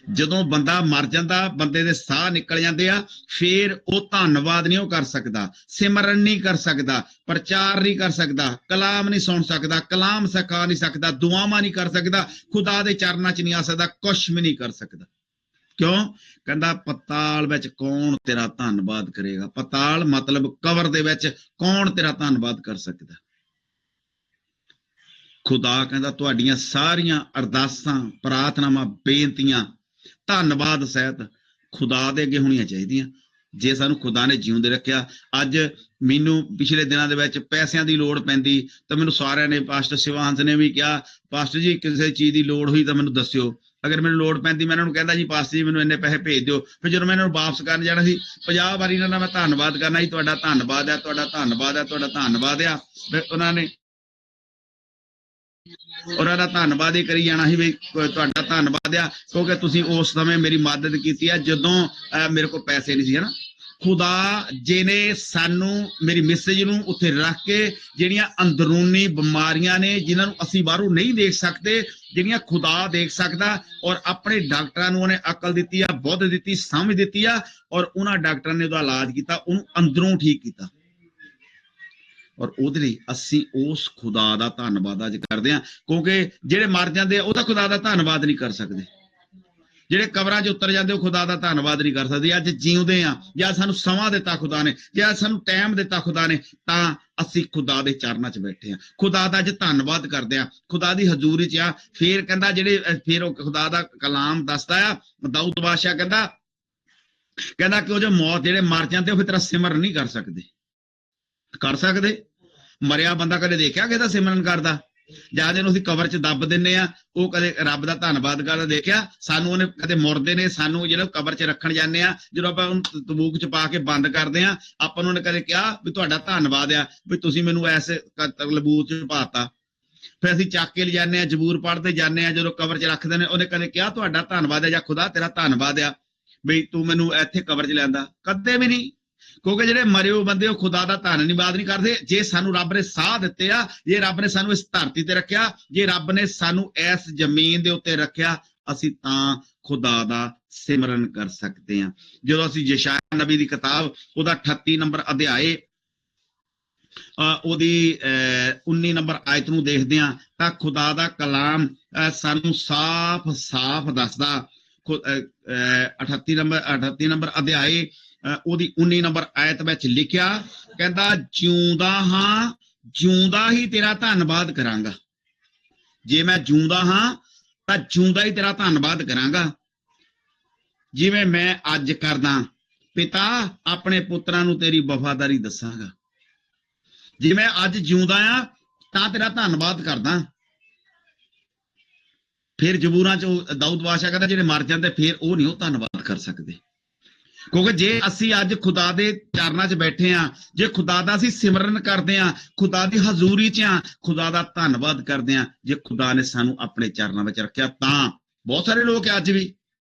ਜਦੋਂ ਬੰਦਾ ਮਰ ਜਾਂਦਾ, ਬੰਦੇ ਦੇ ਸਾਹ ਨਿਕਲ ਜਾਂਦੇ ਆ, ਫਿਰ ਉਹ ਧੰਨਵਾਦ ਨਹੀਂ ਉਹ ਕਰ ਸਕਦਾ, ਸਿਮਰਨ ਨਹੀਂ ਕਰ ਸਕਦਾ, ਪ੍ਰਚਾਰ ਨਹੀਂ ਕਰ ਸਕਦਾ, ਕਲਾਮ ਨਹੀਂ ਸੁਣ ਸਕਦਾ, ਕਲਾਮ ਸਿਖਾ ਨਹੀਂ ਸਕਦਾ, ਦੁਆਵਾਂ ਨਹੀਂ ਕਰ ਸਕਦਾ, ਖੁਦਾ ਦੇ ਚਰਨਾਂ 'ਚ ਨਹੀਂ ਆ ਸਕਦਾ, ਕੁਛ ਵੀ ਨਹੀਂ ਕਰ ਸਕਦਾ। ਕਿਉਂ? ਕਹਿੰਦਾ ਪਤਾਲ ਵਿੱਚ ਕੌਣ ਤੇਰਾ ਧੰਨਵਾਦ ਕਰੇਗਾ? ਪਤਾਲ ਮਤਲਬ ਕਬਰ ਦੇ ਵਿੱਚ ਕੌਣ ਤੇਰਾ ਧੰਨਵਾਦ ਕਰ ਸਕਦਾ? ਖੁਦਾ ਕਹਿੰਦਾ ਤੁਹਾਡੀਆਂ ਸਾਰੀਆਂ ਅਰਦਾਸਾਂ, ਪ੍ਰਾਰਥਨਾਵਾਂ, ਬੇਨਤੀਆਂ ਧੰਨਵਾਦ ਸਹਿਤ ਖੁਦਾ ਦੇ ਅੱਗੇ ਹੋਣੀਆਂ ਚਾਹੀਦੀਆਂ। ਜੇ ਸਾਨੂੰ ਖੁਦਾ ਨੇ ਜਿਉਂਦੇ ਰੱਖਿਆ, ਅੱਜ ਮੈਨੂੰ ਪਿਛਲੇ ਦਿਨਾਂ ਦੇ ਵਿੱਚ ਪੈਸਿਆਂ ਦੀ ਲੋੜ ਪੈਂਦੀ ਤਾਂ ਮੈਨੂੰ ਸਾਰਿਆਂ ਨੇ, ਪਾਸਟਰ ਸ਼ਿਵਾਂਸ਼ ਨੇ ਵੀ ਕਿਹਾ, ਪਾਸਟਰ ਜੀ ਕਿਸੇ ਚੀਜ਼ ਦੀ ਲੋੜ ਹੋਈ ਤਾਂ ਮੈਨੂੰ ਦੱਸਿਓ। ਅਗਰ ਮੈਨੂੰ ਲੋੜ ਪੈਂਦੀ, ਮੈਂ ਇਹਨਾਂ ਨੂੰ ਕਹਿੰਦਾ ਜੀ ਪਾਸਟਰ ਜੀ ਮੈਨੂੰ ਇੰਨੇ ਪੈਸੇ ਭੇਜ ਦਿਓ। ਫਿਰ ਜਦੋਂ ਮੈਂ ਇਹਨਾਂ ਨੂੰ ਵਾਪਸ ਕਰਨ ਜਾਣਾ ਸੀ, 50 ਵਾਰੀ ਇਹਨਾਂ ਦਾ ਮੈਂ ਧੰਨਵਾਦ ਕਰਨਾ ਸੀ, ਤੁਹਾਡਾ ਧੰਨਵਾਦ ਹੈ, ਤੁਹਾਡਾ ਧੰਨਵਾਦ ਹੈ, ਤੁਹਾਡਾ ਧੰਨਵਾਦ ਆ। ਫਿਰ ਉਹਨਾਂ ਦਾ ਧੰਨਵਾਦ ਹੀ ਕਰੀ ਜਾਣਾ ਸੀ ਵੀ ਤੁਹਾਡਾ ਧੰਨਵਾਦ ਆ, ਕਿਉਂਕਿ ਤੁਸੀਂ ਉਸ ਸਮੇਂ ਮੇਰੀ ਮਦਦ ਕੀਤੀ ਆ ਜਦੋਂ ਮੇਰੇ ਕੋਲ ਪੈਸੇ ਨਹੀਂ ਸੀ, ਹਨਾ। ਖੁਦਾ ਜਿਹਨੇ ਸਾਨੂੰ, ਮੇਰੀ ਮੈਸੇਜ ਨੂੰ ਉੱਥੇ ਰੱਖ ਕੇ, ਜਿਹੜੀਆਂ ਅੰਦਰੂਨੀ ਬਿਮਾਰੀਆਂ ਨੇ ਜਿਨ੍ਹਾਂ ਨੂੰ ਅਸੀਂ ਬਾਹਰੋਂ ਨਹੀਂ ਦੇਖ ਸਕਦੇ, ਜਿਹੜੀਆਂ ਖੁਦਾ ਦੇਖ ਸਕਦਾ, ਔਰ ਆਪਣੇ ਡਾਕਟਰਾਂ ਨੂੰ ਉਹਨੇ ਅਕਲ ਦਿੱਤੀ ਆ, ਬੁੱਧ ਦਿੱਤੀ, ਸਮਝ ਦਿੱਤੀ ਆ, ਔਰ ਉਹਨਾਂ ਡਾਕਟਰਾਂ ਨੇ ਉਹਦਾ ਇਲਾਜ ਕੀਤਾ, ਉਹਨੂੰ ਅੰਦਰੋਂ ਠੀਕ ਕੀਤਾ। ਔਰ ਉਹਦੇ ਲਈ ਅਸੀਂ ਉਸ ਖੁਦਾ ਦਾ ਧੰਨਵਾਦ ਅੱਜ ਕਰਦੇ ਹਾਂ, ਕਿਉਂਕਿ ਜਿਹੜੇ ਮਰ ਜਾਂਦੇ ਆ ਉਹ ਤਾਂ ਖੁਦਾ ਦਾ ਧੰਨਵਾਦ ਨਹੀਂ ਕਰ ਸਕਦੇ, ਜਿਹੜੇ ਕਬਰਾਂ 'ਚ ਉਤਰ ਜਾਂਦੇ ਉਹ ਖੁਦਾ ਦਾ ਧੰਨਵਾਦ ਨਹੀਂ ਕਰ ਸਕਦੇ। ਅੱਜ ਜਿਉਂਦੇ ਆ, ਜਾਂ ਸਾਨੂੰ ਸਮਾਂ ਦਿੱਤਾ ਖੁਦਾ ਨੇ, ਜਾਂ ਸਾਨੂੰ ਟਾਈਮ ਦਿੱਤਾ ਖੁਦਾ ਨੇ, ਤਾਂ ਅਸੀਂ ਖੁਦਾ ਦੇ ਚਰਨਾਂ 'ਚ ਬੈਠੇ ਆ, ਖੁਦਾ ਦਾ ਅੱਜ ਧੰਨਵਾਦ ਕਰਦੇ ਆ, ਖੁਦਾ ਦੀ ਹਜ਼ੂਰੀ 'ਚ ਆ। ਫਿਰ ਕਹਿੰਦਾ ਫਿਰ ਉਹ ਖੁਦਾ ਦਾ ਕਲਾਮ ਦੱਸਦਾ ਆ, ਦਾਊਦ ਬਾਦਸ਼ਾਹ ਕਹਿੰਦਾ ਕਿ ਉਹ ਜੋ ਮੌਤ, ਜਿਹੜੇ ਮਰ ਜਾਂਦੇ ਉਹ ਫਿਰ ਤੇਰਾ ਸਿਮਰਨ ਨਹੀਂ ਕਰ ਸਕਦੇ। ਮਰਿਆ ਬੰਦਾ ਕਦੇ ਦੇਖਿਆ ਕਿਸੇ ਦਾ ਸਿਮਰਨ ਕਰਦਾ? ਜਾਂ ਜਿਹਨੂੰ ਅਸੀਂ ਕਬਰ 'ਚ ਦੱਬ ਦਿੰਨੇ ਆ, ਉਹ ਕਦੇ ਰੱਬ ਦਾ ਧੰਨਵਾਦ ਕਰਦਾ ਦੇਖਿਆ? ਸਾਨੂੰ ਉਹਨੇ ਕਦੇ ਮੁਰਦੇ ਨੇ, ਸਾਨੂੰ ਜਿਹੜਾ ਕਬਰ 'ਚ ਰੱਖਣ ਜਾਂਦੇ ਆ, ਜਦੋਂ ਆਪਾਂ ਉਹਨੂੰ ਤਬੂਕ 'ਚ ਪਾ ਕੇ ਬੰਦ ਕਰਦੇ ਆ, ਆਪਾਂ ਨੂੰ ਉਹਨੇ ਕਦੇ ਕਿਹਾ ਵੀ ਤੁਹਾਡਾ ਧੰਨਵਾਦ ਆ ਵੀ ਤੁਸੀਂ ਮੈਨੂੰ ਐਸੇ ਲਬੂਤ 'ਚ ਪਾਤਾ? ਫਿਰ ਅਸੀਂ ਚੱਕ ਕੇ ਲਿਜਾਨੇ ਆ, ਜ਼ਬੂਰ ਪੜ੍ਹਦੇ ਜਾਂਦੇ ਆ, ਜਦੋਂ ਕਬਰ 'ਚ ਰੱਖਦੇ ਨੇ, ਉਹਨੇ ਕਦੇ ਕਿਹਾ ਤੁਹਾਡਾ ਧੰਨਵਾਦ ਆ, ਜਾਂ ਖੁਦਾ ਤੇਰਾ ਧੰਨਵਾਦ ਆ ਬਈ ਤੂੰ ਮੈਨੂੰ ਇੱਥੇ ਕਬਰ 'ਚ ਲਿਆਂਦਾ? ਕਦੇ ਵੀ ਨਹੀਂ। ਕਿਉਂਕਿ ਜਿਹੜੇ ਮਰੇ ਹੋਏ ਬੰਦੇ ਉਹ ਖੁਦਾ ਦਾ ਧੰਨਵਾਦ ਨਹੀਂ ਕਰਦੇ। ਜੇ ਸਾਨੂੰ ਰੱਬ ਨੇ ਸਾਹ ਦਿੱਤੇ ਆ, ਜੇ ਰੱਬ ਨੇ ਸਾਨੂੰ ਇਸ ਧਰਤੀ ਤੇ ਰੱਖਿਆ, ਜੇ ਰੱਬ ਨੇ ਸਾਨੂੰ ਇਸ ਜ਼ਮੀਨ ਦੇ ਉੱਤੇ ਰੱਖਿਆ, ਅਸੀਂ ਤਾਂ ਖੁਦਾ ਦਾ ਸਿਮਰਨ ਕਰ ਸਕਦੇ ਹਾਂ। ਜਦੋਂ ਅਸੀਂ ਯਸ਼ਾਇਆ ਨਬੀ ਦੀ ਕਿਤਾਬ, ਉਹਦਾ 38 ਨੰਬਰ ਅਧਿਆਏ, ਉਹਦੀ 19 ਨੰਬਰ ਆਇਤ ਨੂੰ ਦੇਖਦੇ ਹਾਂ, ਤਾਂ ਖੁਦਾ ਦਾ ਕਲਾਮ ਸਾਨੂੰ ਸਾਫ਼ ਦੱਸਦਾ। 38 ਨੰਬਰ ਅਧਿਆਏ, ਉਹਦੀ 19 ਨੰਬਰ ਆਇਤ ਵਿੱਚ ਲਿਖਿਆ, ਕਹਿੰਦਾ ਜਿਉਂਦਾ ਹਾਂ, ਜਿਉਂਦਾ ਹੀ ਤੇਰਾ ਧੰਨਵਾਦ ਕਰਾਂਗਾ। ਜੇ ਮੈਂ ਜਿਉਂਦਾ ਹਾਂ ਤਾਂ ਜਿਉਂਦਾ ਹੀ ਤੇਰਾ ਧੰਨਵਾਦ ਕਰਾਂਗਾ, ਜਿਵੇਂ ਮੈਂ ਅੱਜ ਕਰਦਾ। ਪਿਤਾ, ਆਪਣੇ ਪੁੱਤਰਾਂ ਨੂੰ ਤੇਰੀ ਵਫਾਦਾਰੀ ਦੱਸਾਂਗਾ। ਜੇ ਮੈਂ ਅੱਜ ਜਿਉਂਦਾ ਆ ਤਾਂ ਤੇਰਾ ਧੰਨਵਾਦ ਕਰਦਾ। ਫਿਰ ਜ਼ਬੂਰਾਂ 'ਚ ਦਾਊਦ ਬਾਦਸ਼ਾਹ ਕਹਿੰਦਾ ਜਿਹੜੇ ਮਰ ਜਾਂਦੇ ਫਿਰ ਉਹ ਨਹੀਂ ਉਹ ਧੰਨਵਾਦ ਕਰ ਸਕਦੇ। ਕਿਉਂਕਿ ਜੇ ਅਸੀਂ ਅੱਜ ਖੁਦਾ ਦੇ ਚਰਨਾਂ 'ਚ ਬੈਠੇ ਆ, ਜੇ ਖੁਦਾ ਦਾ ਅਸੀਂ ਸਿਮਰਨ ਕਰਦੇ ਆ, ਖੁਦਾ ਦੀ ਹਜ਼ੂਰੀ 'ਚ ਆ, ਖੁਦਾ ਦਾ ਧੰਨਵਾਦ ਕਰਦੇ ਆ, ਜੇ ਖੁਦਾ ਨੇ ਸਾਨੂੰ ਆਪਣੇ ਚਰਨਾਂ ਵਿੱਚ ਰੱਖਿਆ ਤਾਂ। ਬਹੁਤ ਸਾਰੇ ਲੋਕ ਅੱਜ ਵੀ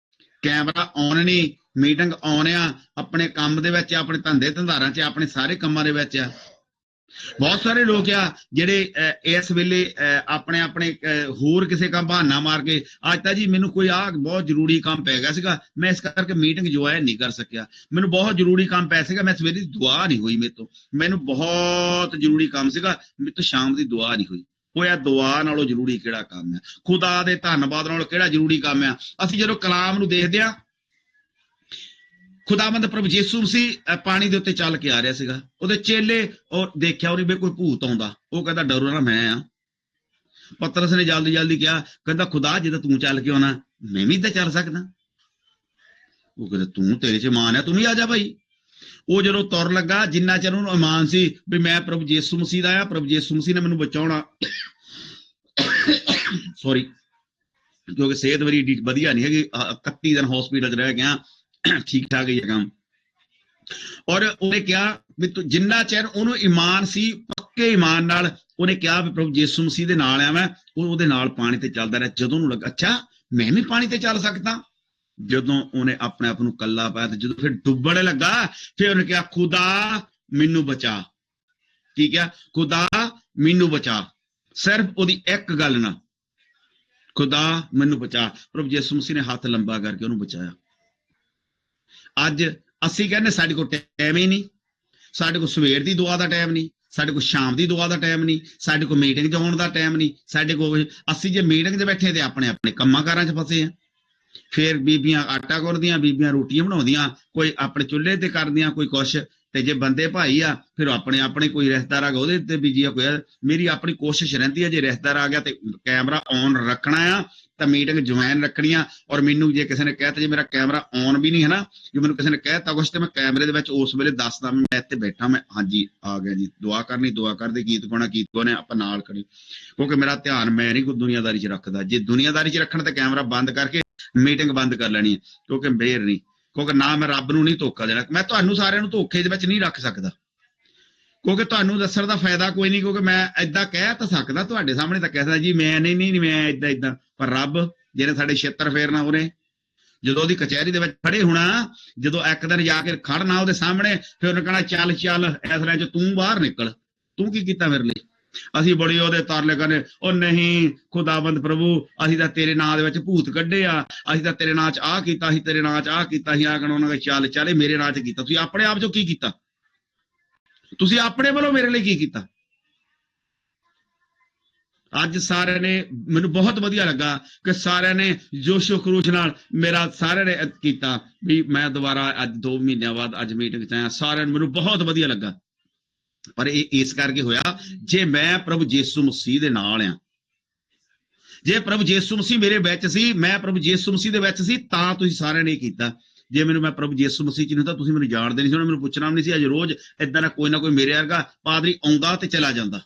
ਕੈਮਰਾ ਆਨ ਨਹੀਂ, ਮੀਟਿੰਗ ਆਨ ਆ, ਆਪਣੇ ਕੰਮ ਦੇ ਵਿੱਚ, ਆਪਣੇ ਧੰਦੇ ਧੰਦਾਰਾਂ 'ਚ, ਆਪਣੇ ਸਾਰੇ ਕੰਮਾਂ ਦੇ ਵਿੱਚ ਆ। ਬਹੁਤ ਸਾਰੇ ਲੋਕ ਆ ਜਿਹੜੇ ਇਸ ਵੇਲੇ ਆਪਣੇ ਆਪਣੇ ਹੋਰ ਕਿਸੇ ਕੰਮ ਬਹਾਨਾ ਮਾਰ ਕੇ, ਅੱਜ ਤਾਂ ਜੀ ਮੈਨੂੰ ਕੋਈ ਬਹੁਤ ਜ਼ਰੂਰੀ ਕੰਮ ਪੈ ਗਿਆ ਸੀਗਾ, ਮੈਂ ਇਸ ਕਰਕੇ ਮੀਟਿੰਗ ਜੁਆਇਨ ਨਹੀਂ ਕਰ ਸਕਿਆ, ਮੈਨੂੰ ਬਹੁਤ ਜ਼ਰੂਰੀ ਕੰਮ ਪੈ ਸੀਗਾ, ਮੈਂ ਸਵੇਰੇ ਦੀ ਦੁਆ ਨਹੀਂ ਹੋਈ ਮੇਰੇ ਤੋਂ, ਮੈਨੂੰ ਬਹੁਤ ਜ਼ਰੂਰੀ ਕੰਮ ਸੀਗਾ, ਮੇਰੇ ਤੋਂ ਸ਼ਾਮ ਦੀ ਦੁਆ ਨਹੀਂ ਹੋਈ। ਹੋਇਆ ਦੁਆ ਨਾਲੋਂ ਜ਼ਰੂਰੀ ਕਿਹੜਾ ਕੰਮ ਆ? ਖੁਦਾ ਦੇ ਧੰਨਵਾਦ ਨਾਲੋਂ ਕਿਹੜਾ ਜ਼ਰੂਰੀ ਕੰਮ ਆ? ਅਸੀਂ ਜਦੋਂ ਕਲਾਮ ਨੂੰ ਦੇਖਦੇ ਆ, ਖੁਦਾਵੰਦ ਪ੍ਰਭੂ ਯਿਸੂ ਮਸੀਹ ਪਾਣੀ ਦੇ ਉੱਤੇ ਚੱਲ ਕੇ ਆ ਰਿਹਾ ਸੀਗਾ, ਉਹਦੇ ਚੇਲੇ ਉਹ ਦੇਖਿਆ ਉਹਨੇ ਵੀ ਕੋਈ ਭੂਤ ਆਉਂਦਾ, ਉਹ ਕਹਿੰਦਾ ਡਰੋ ਨਾ, ਮੈਂ ਆ। ਪਤਰਸ ਨੇ ਜਲਦੀ ਜਲਦੀ ਕਿਹਾ, ਕਹਿੰਦਾ ਖੁਦਾ ਜਦੋਂ ਤੂੰ ਚੱਲ ਕੇ ਆਉਣਾ ਮੈਂ ਵੀ ਤਾਂ ਚੱਲ ਸਕਦਾ। ਉਹ ਕਹਿੰਦਾ ਤੂੰ, ਤੇਰੇ 'ਚ ਇਮਾਨ ਆ, ਤੂੰ ਵੀ ਆ ਜਾ ਭਾਈ। ਉਹ ਜਦੋਂ ਤੁਰ ਲੱਗਾ, ਜਿੰਨਾ ਚਿਰ ਉਹਨੂੰ ਇਮਾਨ ਸੀ ਵੀ ਮੈਂ ਪ੍ਰਭੂ ਯਿਸੂ ਮਸੀਹ ਦਾ ਆ, ਪ੍ਰਭੂ ਯਿਸੂ ਮਸੀਹ ਨੇ ਮੈਨੂੰ ਬਚਾਉਣਾ, ਸੌਰੀ, ਕਿਉਂਕਿ ਸਿਹਤ ਮੇਰੀ ਵਧੀਆ ਨਹੀਂ ਹੈਗੀ, 31 ਦਿਨ ਹਸਪੀਟਲ 'ਚ ਰਹਿ ਗਿਆ, ਠੀਕ ਠਾਕ ਹੀ ਹੈ ਕੰਮ। ਔਰ ਉਹਨੇ ਕਿਹਾ ਵੀ ਜਿੰਨਾ ਚਿਰ ਉਹਨੂੰ ਈਮਾਨ ਸੀ, ਪੱਕੇ ਈਮਾਨ ਨਾਲ ਉਹਨੇ ਕਿਹਾ ਵੀ ਪ੍ਰਭੂ ਯਿਸੂ ਮਸੀਹ ਦੇ ਨਾਲ ਆ ਮੈਂ, ਉਹਦੇ ਨਾਲ ਪਾਣੀ ਤੇ ਚੱਲਦਾ ਰਿਹਾ। ਜਦੋਂ ਉਹਨੂੰ ਲੱਗਾ ਅੱਛਾ ਮੈਂ ਵੀ ਪਾਣੀ ਤੇ ਚੱਲ ਸਕਦਾ, ਜਦੋਂ ਉਹਨੇ ਆਪਣੇ ਆਪ ਨੂੰ ਕੱਲਾ ਪਾਇਆ ਤੇ ਜਦੋਂ ਫਿਰ ਡੁੱਬਣ ਲੱਗਾ, ਫਿਰ ਉਹਨੇ ਕਿਹਾ ਖੁਦਾ ਮੈਨੂੰ ਬਚਾ। ਕੀ ਕਿਹਾ? ਖੁਦਾ ਮੈਨੂੰ ਬਚਾ। ਸਿਰਫ ਉਹਦੀ ਇੱਕ ਗੱਲ ਨਾਲ, ਖੁਦਾ ਮੈਨੂੰ ਬਚਾ। ਪ੍ਰਭੂ ਯਿਸੂ ਮਸੀਹ ਨੇ ਹੱਥ ਲੰਬਾ ਕਰਕੇ ਉਹਨੂੰ ਬਚਾਇਆ। ਅੱਜ ਅਸੀਂ ਕਹਿੰਦੇ ਸਾਡੇ ਕੋਲ ਟਾਈਮ ਹੀ ਨਹੀਂ, ਸਾਡੇ ਕੋਲ ਸਵੇਰ ਦੀ ਦੁਆ ਦਾ ਟਾਈਮ ਨਹੀਂ, ਸਾਡੇ ਕੋਲ ਸ਼ਾਮ ਦੀ ਦੁਆ ਦਾ ਟਾਈਮ ਨਹੀਂ, ਸਾਡੇ ਕੋਲ ਮੀਟਿੰਗ 'ਚ ਆਉਣ ਦਾ ਟਾਈਮ ਨਹੀਂ, ਸਾਡੇ ਕੋਲ, ਅਸੀਂ ਜੇ ਮੀਟਿੰਗ 'ਚ ਬੈਠੇ ਤੇ ਆਪਣੇ ਆਪਣੇ ਕੰਮਾਂ ਕਾਰਾਂ 'ਚ ਫਸੇ ਆ। ਫਿਰ ਬੀਬੀਆਂ ਆਟਾ ਗੁੰਨਦੀਆਂ, ਬੀਬੀਆਂ ਰੋਟੀਆਂ ਬਣਾਉਂਦੀਆਂ, ਕੋਈ ਆਪਣੇ ਚੁੱਲ੍ਹੇ ਤੇ ਕਰਦੀਆਂ, ਕੋਈ ਕੁਛ, ਤੇ ਜੇ ਬੰਦੇ ਭਾਈ ਆ ਫਿਰ ਆਪਣੇ ਆਪਣੇ, ਕੋਈ ਰਿਸ਼ਤੇਦਾਰ ਆ ਗਿਆ ਉਹਦੇ ਤੇ ਬੀਜੀ ਆ ਕੋਈ। ਮੇਰੀ ਆਪਣੀ ਕੋਸ਼ਿਸ਼ ਰਹਿੰਦੀ ਹੈ ਜੇ ਰਿਸ਼ਤੇਦਾਰ ਆ ਗਿਆ ਤੇ ਕੈਮਰਾ ਔਨ ਰੱਖਣਾ ਆ, ਤਾਂ ਮੀਟਿੰਗ ਜੁਆਇਨ ਰੱਖਣੀ ਆ। ਔਰ ਮੈਨੂੰ ਜੇ ਕਿਸੇ ਨੇ ਕਹਿਤਾ, ਜੇ ਮੇਰਾ ਕੈਮਰਾ ਔਨ ਵੀ ਨਹੀਂ ਹੈ ਨਾ, ਜੇ ਮੈਨੂੰ ਕਿਸੇ ਨੇ ਕਹਿਤਾ ਕੁਛ, ਤੇ ਮੈਂ ਕੈਮਰੇ ਦੇ ਵਿੱਚ ਉਸ ਵੇਲੇ ਦੱਸਦਾ ਮੈਂ ਇੱਥੇ ਬੈਠਾ, ਮੈਂ ਹਾਂਜੀ ਆ ਗਿਆ ਜੀ, ਦੁਆ ਕਰਨੀ, ਦੁਆ ਕਰਦੇ, ਗੀਤ ਗਾਉਣਾ, ਗੀਤ ਗਾਉਣੇ, ਆਪਾਂ ਨਾਲ ਕਰੀ। ਕਿਉਂਕਿ ਮੇਰਾ ਧਿਆਨ ਮੈਂ ਨਹੀਂ ਕੋਈ ਦੁਨੀਆਦਾਰੀ 'ਚ ਰੱਖਦਾ। ਜੇ ਦੁਨੀਆਦਾਰੀ 'ਚ ਰੱਖਣ ਤੇ ਕੈਮਰਾ ਬੰਦ ਕਰਕੇ ਮੀਟਿੰਗ ਬੰਦ ਕਰ ਲੈਣੀ ਹੈ, ਕਿਉਂਕਿ ਮੇਰ ਨਹੀਂ, ਕਿਉਂਕਿ ਨਾ ਮੈਂ ਰੱਬ ਨੂੰ ਨਹੀਂ ਧੋਖਾ ਦੇਣਾ, ਮੈਂ ਤੁਹਾਨੂੰ ਸਾਰਿਆਂ ਨੂੰ ਧੋਖੇ ਦੇ ਵਿੱਚ ਨਹੀਂ ਰੱਖ ਸਕਦਾ, ਕਿਉਂਕਿ ਤੁਹਾਨੂੰ ਦੱਸਣ ਦਾ ਫਾਇਦਾ ਕੋਈ ਨਹੀਂ, ਕਿਉਂਕਿ ਮੈਂ ਏਦਾਂ ਕਹਿ ਤਾਂ ਸਕਦਾ ਤੁਹਾਡੇ ਸਾਹਮਣੇ, ਤਾਂ ਕਹਿ ਸਕਦਾ ਜੀ ਮੈਂ ਨਹੀਂ ਮੈਂ ਏਦਾਂ, ਪਰ ਰੱਬ ਜਿਹਨੇ ਸਾਡੇ ਛੇਤਰ ਫੇਰਨਾ, ਉਹਨੇ ਜਦੋਂ ਉਹਦੀ ਕਚਹਿਰੀ ਦੇ ਵਿੱਚ ਖੜੇ ਹੋਣਾ, ਜਦੋਂ ਇੱਕ ਦਿਨ ਜਾ ਕੇ ਖੜਨਾ ਉਹਦੇ ਸਾਹਮਣੇ, ਫਿਰ ਉਹਨੇ ਕਹਿਣਾ ਚੱਲ ਇਸ ਤਰ੍ਹਾਂ 'ਚ ਤੂੰ ਬਾਹਰ ਨਿਕਲ, ਤੂੰ ਕੀ ਕੀਤਾ ਮੇਰੇ ਲਈ। ਅਸੀਂ ਬੜੀ ਉਹਦੇ ਤਾਰਲੇ ਕਰਨੇ, ਉਹ ਨਹੀਂ ਖੁਦਾਵੰਦ ਪ੍ਰਭੂ ਅਸੀਂ ਤਾਂ ਤੇਰੇ ਨਾਂ ਦੇ ਵਿੱਚ ਭੂਤ ਕੱਢੇ ਆ, ਅਸੀਂ ਤਾਂ ਤੇਰੇ ਨਾਂ 'ਚ ਆਹ ਕੀਤਾ ਸੀ, ਤੇਰੇ ਨਾਂ 'ਚ ਆਹ ਕੀਤਾ ਸੀ, ਆ ਕਹਿਣਾ ਉਹਨਾਂ ਦਾ ਚੱਲ ਮੇਰੇ ਨਾਂ 'ਚ ਕੀਤਾ। ਤੁਸੀਂ ਆਪਣੇ ਆਪ 'ਚੋਂ ਕੀ ਕੀਤਾ? ਤੁਸੀਂ ਆਪਣੇ ਵੱਲੋਂ ਮੇਰੇ ਲਈ ਕੀ ਕੀਤਾ? ਅੱਜ ਸਾਰਿਆਂ ਨੇ, ਮੈਨੂੰ ਬਹੁਤ ਵਧੀਆ ਲੱਗਾ ਕਿ ਸਾਰਿਆਂ ਨੇ ਜੋਸ਼ੋ ਖਰੋਸ਼ ਨਾਲ ਮੇਰਾ, ਸਾਰਿਆਂ ਨੇ ਕੀਤਾ ਵੀ ਮੈਂ ਦੁਬਾਰਾ ਅੱਜ 2 ਮਹੀਨਿਆਂ ਬਾਅਦ ਅੱਜ ਮੀਟਿੰਗ 'ਚ ਆਇਆ। ਸਾਰਿਆਂ ਨੂੰ ਮੈਨੂੰ ਬਹੁਤ ਵਧੀਆ ਲੱਗਾ, ਪਰ ਇਹ ਇਸ ਕਰਕੇ ਹੋਇਆ ਜੇ ਮੈਂ ਪ੍ਰਭੂ ਯਿਸੂ ਮਸੀਹ ਦੇ ਨਾਲ ਆ, ਜੇ ਪ੍ਰਭੂ ਯਿਸੂ ਮਸੀਹ ਮੇਰੇ ਵਿੱਚ ਸੀ, ਮੈਂ ਪ੍ਰਭੂ ਯਿਸੂ ਮਸੀਹ ਦੇ ਵਿੱਚ ਸੀ, ਤਾਂ ਤੁਸੀਂ ਸਾਰਿਆਂ ਨੇ ਕੀਤਾ। ਜੇ ਮੈਂ ਪ੍ਰਭੂ ਯਿਸੂ ਮਸੀਹ 'ਚ ਨਹੀਂ ਤਾਂ ਤੁਸੀਂ ਮੈਨੂੰ ਜਾਣਦੇ ਨਹੀਂ ਸੀ, ਉਹਨੇ ਮੈਨੂੰ ਪੁੱਛਣਾ ਵੀ ਨਹੀਂ ਸੀ। ਅੱਜ ਰੋਜ਼ ਏਦਾਂ ਦਾ ਕੋਈ ਨਾ ਕੋਈ ਮੇਰੇ ਵਰਗਾ ਪਾਦਰੀ ਆਉਂਦਾ ਤੇ ਚਲਾ ਜਾਂਦਾ।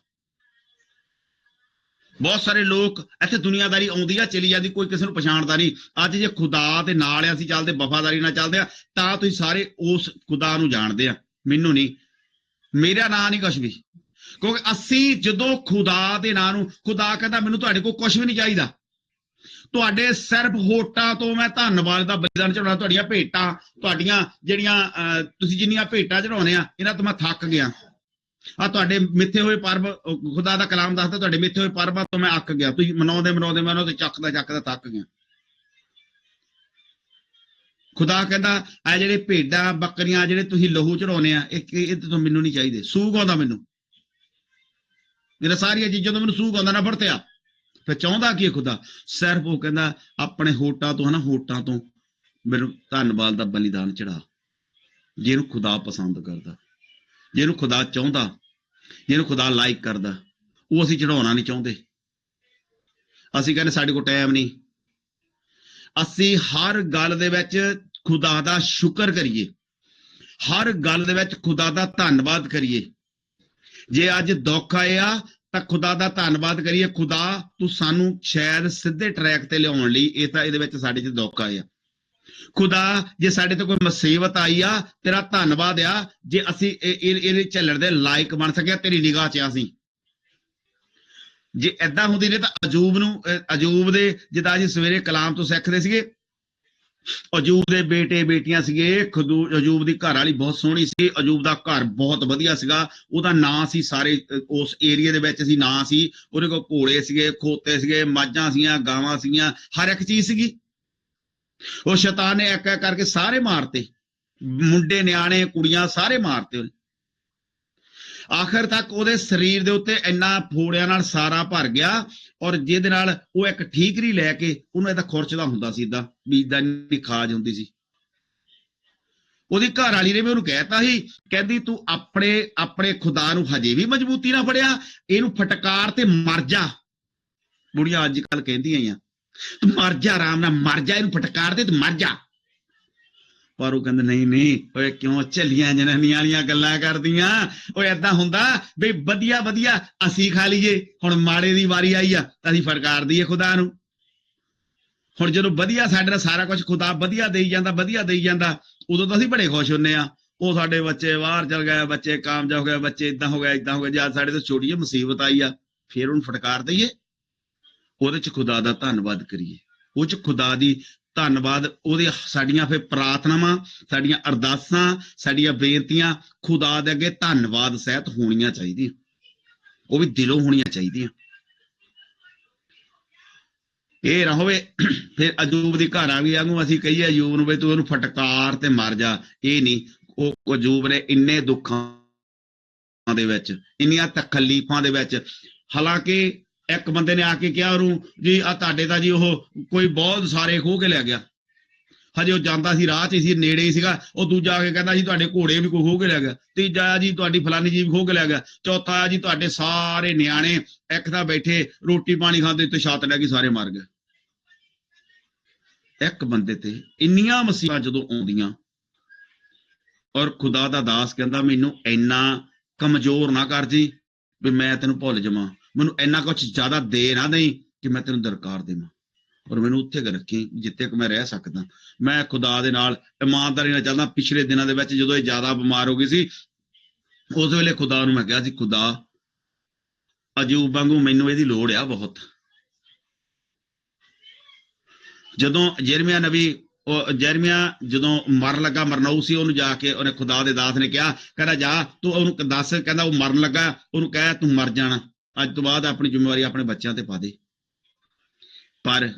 ਬਹੁਤ ਸਾਰੇ ਲੋਕ ਇੱਥੇ ਦੁਨੀਆਦਾਰੀ ਆਉਂਦੀ ਆ ਚਲੀ ਜਾਂਦੀ, ਕੋਈ ਕਿਸੇ ਨੂੰ ਪਛਾਣਦਾ ਨਹੀਂ। ਅੱਜ ਜੇ ਖੁਦਾ ਦੇ ਨਾਲ ਆ ਅਸੀਂ ਚੱਲਦੇ, ਵਫਾਦਾਰੀ ਨਾਲ ਚੱਲਦੇ ਆ, ਤਾਂ ਤੁਸੀਂ ਸਾਰੇ ਉਸ ਖੁਦਾ ਨੂੰ ਜਾਣਦੇ ਆ, ਮੈਨੂੰ ਨਹੀਂ, ਮੇਰਾ ਨਾਂ ਨਹੀਂ ਕੁਛ ਵੀ। ਕਿਉਂਕਿ ਅਸੀਂ ਜਦੋਂ ਖੁਦਾ ਦੇ ਨਾਂ ਨੂੰ, ਖੁਦਾ ਕਹਿੰਦਾ ਮੈਨੂੰ ਤੁਹਾਡੇ ਕੋਲ ਕੁਛ ਵੀ ਨਹੀਂ ਚਾਹੀਦਾ, ਤੁਹਾਡੇ ਸਿਰਫ ਹੋਟਾਂ ਤੋਂ ਮੈਂ ਧੰਨਵਾਦ ਦਾ ਬਲੀਦਾਨ ਚੜਾਉਣਾ, ਤੁਹਾਡੀਆਂ ਭੇਟਾਂ, ਤੁਹਾਡੀਆਂ ਜਿਹੜੀਆਂ ਤੁਸੀਂ ਜਿੰਨੀਆਂ ਭੇਟਾਂ ਚੜਾਉਣੇ ਆ, ਇਹਨਾਂ ਤੋਂ ਮੈਂ ਥੱਕ ਗਿਆ। ਆ ਤੁਹਾਡੇ ਮਿੱਥੇ ਹੋਏ ਪਰਬ, ਖੁਦਾ ਦਾ ਕਲਾਮ ਦੱਸਦਾ ਤੁਹਾਡੇ ਮਿੱਥੇ ਹੋਏ ਪਰਬਾਂ ਤੋਂ ਮੈਂ ਅੱਕ ਗਿਆ, ਤੁਸੀਂ ਮਨਾਉਂਦੇ ਮੈਂ ਉਹਨਾਂ ਤੇ ਚੱਕਦਾ ਥੱਕ ਗਿਆ। ਖੁਦਾ ਕਹਿੰਦਾ ਆ ਜਿਹੜੇ ਭੇਡਾਂ ਬੱਕਰੀਆਂ ਜਿਹੜੇ ਤੁਸੀਂ ਲਹੂ ਚੜਾਉਣੇ ਆ, ਇਹ ਤੋਂ ਮੈਨੂੰ ਨਹੀਂ ਚਾਹੀਦੇ, ਸੂਗ ਆਉਂਦਾ ਮੈਨੂੰ, ਮੇਰਾ ਸਾਰੀਆਂ ਚੀਜ਼ਾਂ ਤੋਂ ਮੈਨੂੰ ਸੂਗ ਆਉਂਦਾ, ਨਾ ਵਰਤਿਆ। ਫਿਰ ਚਾਹੁੰਦਾ ਕੀ ਖੁਦਾ? ਸਿਰਫ ਉਹ ਕਹਿੰਦਾ ਆਪਣੇ ਹੋਟਾਂ ਤੋਂ, ਹਨਾ, ਹੋਟਾਂ ਤੋਂ ਮੈਨੂੰ ਧੰਨਵਾਦ ਦਾ ਬਲੀਦਾਨ ਚੜਾ। ਜਿਹਨੂੰ ਖੁਦਾ ਪਸੰਦ ਕਰਦਾ, ਜਿਹਨੂੰ ਖੁਦਾ ਚਾਹੁੰਦਾ, ਜਿਹਨੂੰ ਖੁਦਾ ਲਾਈਕ ਕਰਦਾ, ਉਹ ਅਸੀਂ ਚੜਾਉਣਾ ਨਹੀਂ ਚਾਹੁੰਦੇ। ਅਸੀਂ ਕਹਿੰਦੇ ਸਾਡੇ ਕੋਲ ਟਾਈਮ ਨਹੀਂ। ਅਸੀਂ ਹਰ ਗੱਲ ਦੇ ਵਿੱਚ ਖੁਦਾ ਦਾ ਸ਼ੁਕਰ ਕਰੀਏ, ਹਰ ਗੱਲ ਦੇ ਵਿੱਚ ਖੁਦਾ ਦਾ ਧੰਨਵਾਦ ਕਰੀਏ। ਜੇ ਅੱਜ ਦੁੱਖ ਆਇਆ ਤਾਂ ਖੁਦਾ ਦਾ ਧੰਨਵਾਦ ਕਰੀਏ, ਖੁਦਾ ਤੂੰ ਸਾਨੂੰ ਸ਼ਾਇਦ ਸਿੱਧੇ ਟਰੈਕ ਤੇ ਲਿਆਉਣ ਲਈ, ਇਹ ਤਾਂ ਇਹਦੇ ਵਿੱਚ ਸਾਡੇ 'ਚ ਦੁੱਖ ਆਇਆ, खुदा जे साडे ते कोई मुसीबत आई आ तेरा धन्नवाद आ जे असी ਇਹਦੇ ਝੱਲਣ ਦੇ ਲਾਇਕ ਬਣ ਸਕਿਆ तेरी ਨਿਗਾਹ 'ਚ ਅਸੀਂ ਜੇ ਐਦਾਂ ਹੁੰਦੀ ਨੇ ਤਾਂ ਅਜੂਬ ਦੇ ਜਿੱਦਾਂ ਅਸੀਂ ਸਵੇਰੇ ਕਲਾਮ ਤੋਂ ਸਿੱਖਦੇ ਸੀਗੇ ਅਜੂਬ ਦੇ ਬੇਟੇ ਬੇਟੀਆਂ ਸੀਗੇ ਅਜੂਬ ਦੀ ਘਰ ਵਾਲੀ ਬਹੁਤ ਸੋਹਣੀ ਸੀ ਅਜੂਬ ਦਾ ਘਰ ਬਹੁਤ ਵਧੀਆ ਸੀਗਾ ਉਹਦਾ ਨਾਂ ਸੀ ਸਾਰੇ ਉਸ ਏਰੀਆ ਦੇ ਵਿੱਚ ਸੀ ਨਾਂ ਸੀ ਉਹਦੇ ਕੋਲ ਘੋੜੇ ਸੀਗੇ ਖੋਤੇ ਸੀਗੇ ਮੱਝਾਂ ਸੀਗੀਆਂ ਗਾਵਾਂ ਸੀਗੀਆਂ ਹਰ ਇੱਕ ਚੀਜ਼ ਸੀਗੀ ਉਹ ਸ਼ੈਤਾਨ ਨੇ ਇੱਕ ਇੱਕ ਕਰਕੇ ਸਾਰੇ ਮਾਰਤੇ ਮੁੰਡੇ ਨਿਆਣੇ ਕੁੜੀਆਂ ਸਾਰੇ ਮਾਰਤੇ ਉਹਨੇ ਆਖਰ ਤੱਕ ਉਹਦੇ ਸਰੀਰ ਦੇ ਉੱਤੇ ਇੰਨਾ ਫੋੜਿਆਂ ਨਾਲ ਸਾਰਾ ਭਰ ਗਿਆ ਔਰ ਜਿਹਦੇ ਨਾਲ ਉਹ ਇੱਕ ਠੀਕਰੀ ਲੈ ਕੇ ਉਹਨੂੰ ਇਹਦਾ ਖੁਰਚਦਾ ਹੁੰਦਾ ਸੀ ਇਦਾਂ ਵੀ ਇਦਾਂ ਨਹੀਂ ਖਾਜ ਹੁੰਦੀ ਸੀ ਉਹਦੀ ਘਰ ਵਾਲੀ ਨੇ ਵੀ ਉਹਨੂੰ ਕਹਿਤਾ ਸੀ ਕਹਿੰਦੀ ਤੂੰ ਆਪਣੇ ਖੁਦਾ ਨੂੰ ਹਜੇ ਵੀ ਮਜ਼ਬੂਤੀ ਨਾਲ ਫੜਿਆ ਇਹਨੂੰ ਫਟਕਾਰ ਤੇ ਮਰ ਜਾ ਬੁੜੀਆਂ ਅੱਜ ਕੱਲ ਕਹਿੰਦੀਆਂ ਆ ਤੂੰ ਮਰ ਜਾ ਆਰਾਮ ਨਾਲ ਮਰ ਜਾ ਇਹਨੂੰ ਫਟਕਾਰ ਦੇ ਤੂੰ ਮਰ ਜਾ ਪਰ ਉਹ ਕਹਿੰਦੇ ਨਹੀਂ ਓਏ ਕਿਉਂ ਝੱਲੀਆਂ ਜਨਾਨੀਆਂ ਵਾਲੀਆਂ ਗੱਲਾਂ ਕਰਦੀਆਂ ਓਏ ਏਦਾਂ ਹੁੰਦਾ ਵੀ ਵਧੀਆ ਅਸੀਂ ਖਾ ਲਈਏ ਹੁਣ ਮਾੜੇ ਦੀ ਵਾਰੀ ਆਈ ਆ ਅਸੀਂ ਫਟਕਾਰ ਦਈਏ ਖੁਦਾ ਨੂੰ ਹੁਣ ਜਦੋਂ ਵਧੀਆ ਸਾਡੇ ਨਾਲ ਸਾਰਾ ਕੁਝ ਖੁਦਾ ਵਧੀਆ ਦੇਈ ਜਾਂਦਾ ਉਦੋਂ ਤਾਂ ਅਸੀਂ ਬੜੇ ਖੁਸ਼ ਹੁੰਨੇ ਆ ਉਹ ਸਾਡੇ ਬੱਚੇ ਬਾਹਰ ਚਲ ਗਏ ਬੱਚੇ ਕਾਮਯਾਬ ਹੋ ਗਏ ਬੱਚੇ ਇਦਾਂ ਹੋ ਗਿਆ ਜੇ ਸਾਡੇ ਤੋਂ ਛੋਟੀ ਜਿਹੀ ਮੁਸੀਬਤ ਆਈ ਆ ਫਿਰ ਉਹਨੂੰ ਫਟਕਾਰ ਦਈਏ ਉਹਦੇ ਚ ਖੁਦਾ ਦਾ ਧੰਨਵਾਦ ਕਰੀਏ ਉਹ ਚ ਖੁਦਾ ਦੀ ਧੰਨਵਾਦ ਉਹਦੇ ਸਾਡੀਆਂ ਫਿਰ ਪ੍ਰਾਰਥਨਾਵਾਂ ਸਾਡੀਆਂ ਅਰਦਾਸਾਂ ਸਾਡੀਆਂ ਬੇਨਤੀਆਂ ਖੁਦਾ ਦੇ ਅੱਗੇ ਧੰਨਵਾਦ ਸਹਿਤ ਹੋਣੀਆਂ ਚਾਹੀਦੀਆਂ ਉਹ ਵੀ ਦਿਲੋਂ ਹੋਣੀਆਂ ਚਾਹੀਦੀਆਂ ਇਹ ਨਾ ਹੋਵੇ ਫਿਰ ਅਜੂਬ ਦੀ ਘਰ ਆ ਗਈ ਵਾਂਗੂ ਅਸੀਂ ਕਹੀਏ ਅਜੂਬ ਨੂੰ ਵੀ ਤੂੰ ਉਹਨੂੰ ਫਟਕਾਰ ਤੇ ਮਰ ਜਾ ਇਹ ਨਹੀਂ ਉਹ ਅਜੂਬ ਨੇ ਇੰਨੇ ਦੁੱਖਾਂ ਦੇ ਵਿੱਚ ਇੰਨੀਆਂ ਤਕਲੀਫਾਂ ਦੇ ਵਿੱਚ ਹਾਲਾਂਕਿ ਇੱਕ ਬੰਦੇ ਨੇ ਆ ਕੇ ਕਿਹਾ ਉਹਨੂੰ ਜੀ ਆ ਤੁਹਾਡੇ ਤਾਂ ਜੀ ਉਹ ਕੋਈ ਬਹੁਤ ਸਾਰੇ ਖੋਹ ਕੇ ਲੈ ਗਿਆ ਹਜੇ ਉਹ ਜਾਂਦਾ ਸੀ ਰਾਹ 'ਚ ਸੀ ਨੇੜੇ ਹੀ ਸੀਗਾ ਉਹ ਦੂਜਾ ਆ ਕੇ ਕਹਿੰਦਾ ਜੀ ਤੁਹਾਡੇ ਘੋੜੇ ਵੀ ਕੋਈ ਖੋਹ ਕੇ ਲੈ ਗਿਆ ਤੀਜਾ ਜੀ ਤੁਹਾਡੀ ਫਲਾਨੀ ਚੀਜ਼ ਖੋਹ ਕੇ ਲੈ ਗਿਆ ਚੌਥਾ ਜੀ ਤੁਹਾਡੇ ਸਾਰੇ ਨਿਆਣੇ ਇੱਕ ਤਾਂ ਬੈਠੇ ਰੋਟੀ ਪਾਣੀ ਖਾਂਦੇ ਉੱਤੇ ਛੱਤ ਲੈ ਕੇ ਸਾਰੇ ਮਰ ਗਏ ਇੱਕ ਬੰਦੇ ਤੇ ਇੰਨੀਆਂ ਮੁਸੀਬਤਾਂ ਜਦੋਂ ਆਉਂਦੀਆਂ ਔਰ ਖੁਦਾ ਦਾ ਦਾਸ ਕਹਿੰਦਾ ਮੈਨੂੰ ਇੰਨਾ ਕਮਜ਼ੋਰ ਨਾ ਕਰ ਜੀ ਵੀ ਮੈਂ ਤੈਨੂੰ ਭੁੱਲ ਜਾਵਾਂ ਮੈਨੂੰ ਇੰਨਾ ਕੁਛ ਜ਼ਿਆਦਾ ਦੇ ਨਾ ਦੇਈਂ ਕਿ ਮੈਂ ਤੈਨੂੰ ਦਰਕਾਰ ਦੇਵਾਂ ਔਰ ਮੈਨੂੰ ਉੱਥੇ ਰੱਖੀ ਜਿੱਥੇ ਕਿ ਮੈਂ ਰਹਿ ਸਕਦਾ ਮੈਂ ਖੁਦਾ ਦੇ ਨਾਲ ਇਮਾਨਦਾਰੀ ਨਾਲ ਚੱਲਦਾ ਪਿਛਲੇ ਦਿਨਾਂ ਦੇ ਵਿੱਚ ਜਦੋਂ ਇਹ ਜ਼ਿਆਦਾ ਬਿਮਾਰ ਹੋ ਗਈ ਸੀ ਉਸ ਵੇਲੇ ਖੁਦਾ ਨੂੰ ਮੈਂ ਕਿਹਾ ਸੀ ਖੁਦਾ ਅਜੂਬ ਵਾਂਗੂ ਮੈਨੂੰ ਇਹਦੀ ਲੋੜ ਆ ਬਹੁਤ ਜਦੋਂ ਜਰਮੀਆ ਨਬੀ ਉਹ ਜਰਮੀਆ ਜਦੋਂ ਮਰਨ ਲੱਗਾ ਮਰਨਾਊ ਸੀ ਉਹਨੂੰ ਜਾ ਕੇ ਉਹਨੇ ਖੁਦਾ ਦੇ ਦਾਸ ਨੇ ਕਿਹਾ ਕਹਿੰਦਾ ਜਾ ਤੂੰ ਉਹਨੂੰ ਦੱਸ ਕਹਿੰਦਾ ਉਹ ਮਰਨ ਲੱਗਾ ਉਹਨੂੰ ਕਹਿ ਤੂੰ ਮਰ ਜਾਣਾ ਅੱਜ ਤੋਂ ਬਾਅਦ ਆਪਣੀ ਜ਼ਿੰਮੇਵਾਰੀ ਆਪਣੇ ਬੱਚਿਆਂ ਤੇ ਪਾ ਦੇ ਪਰ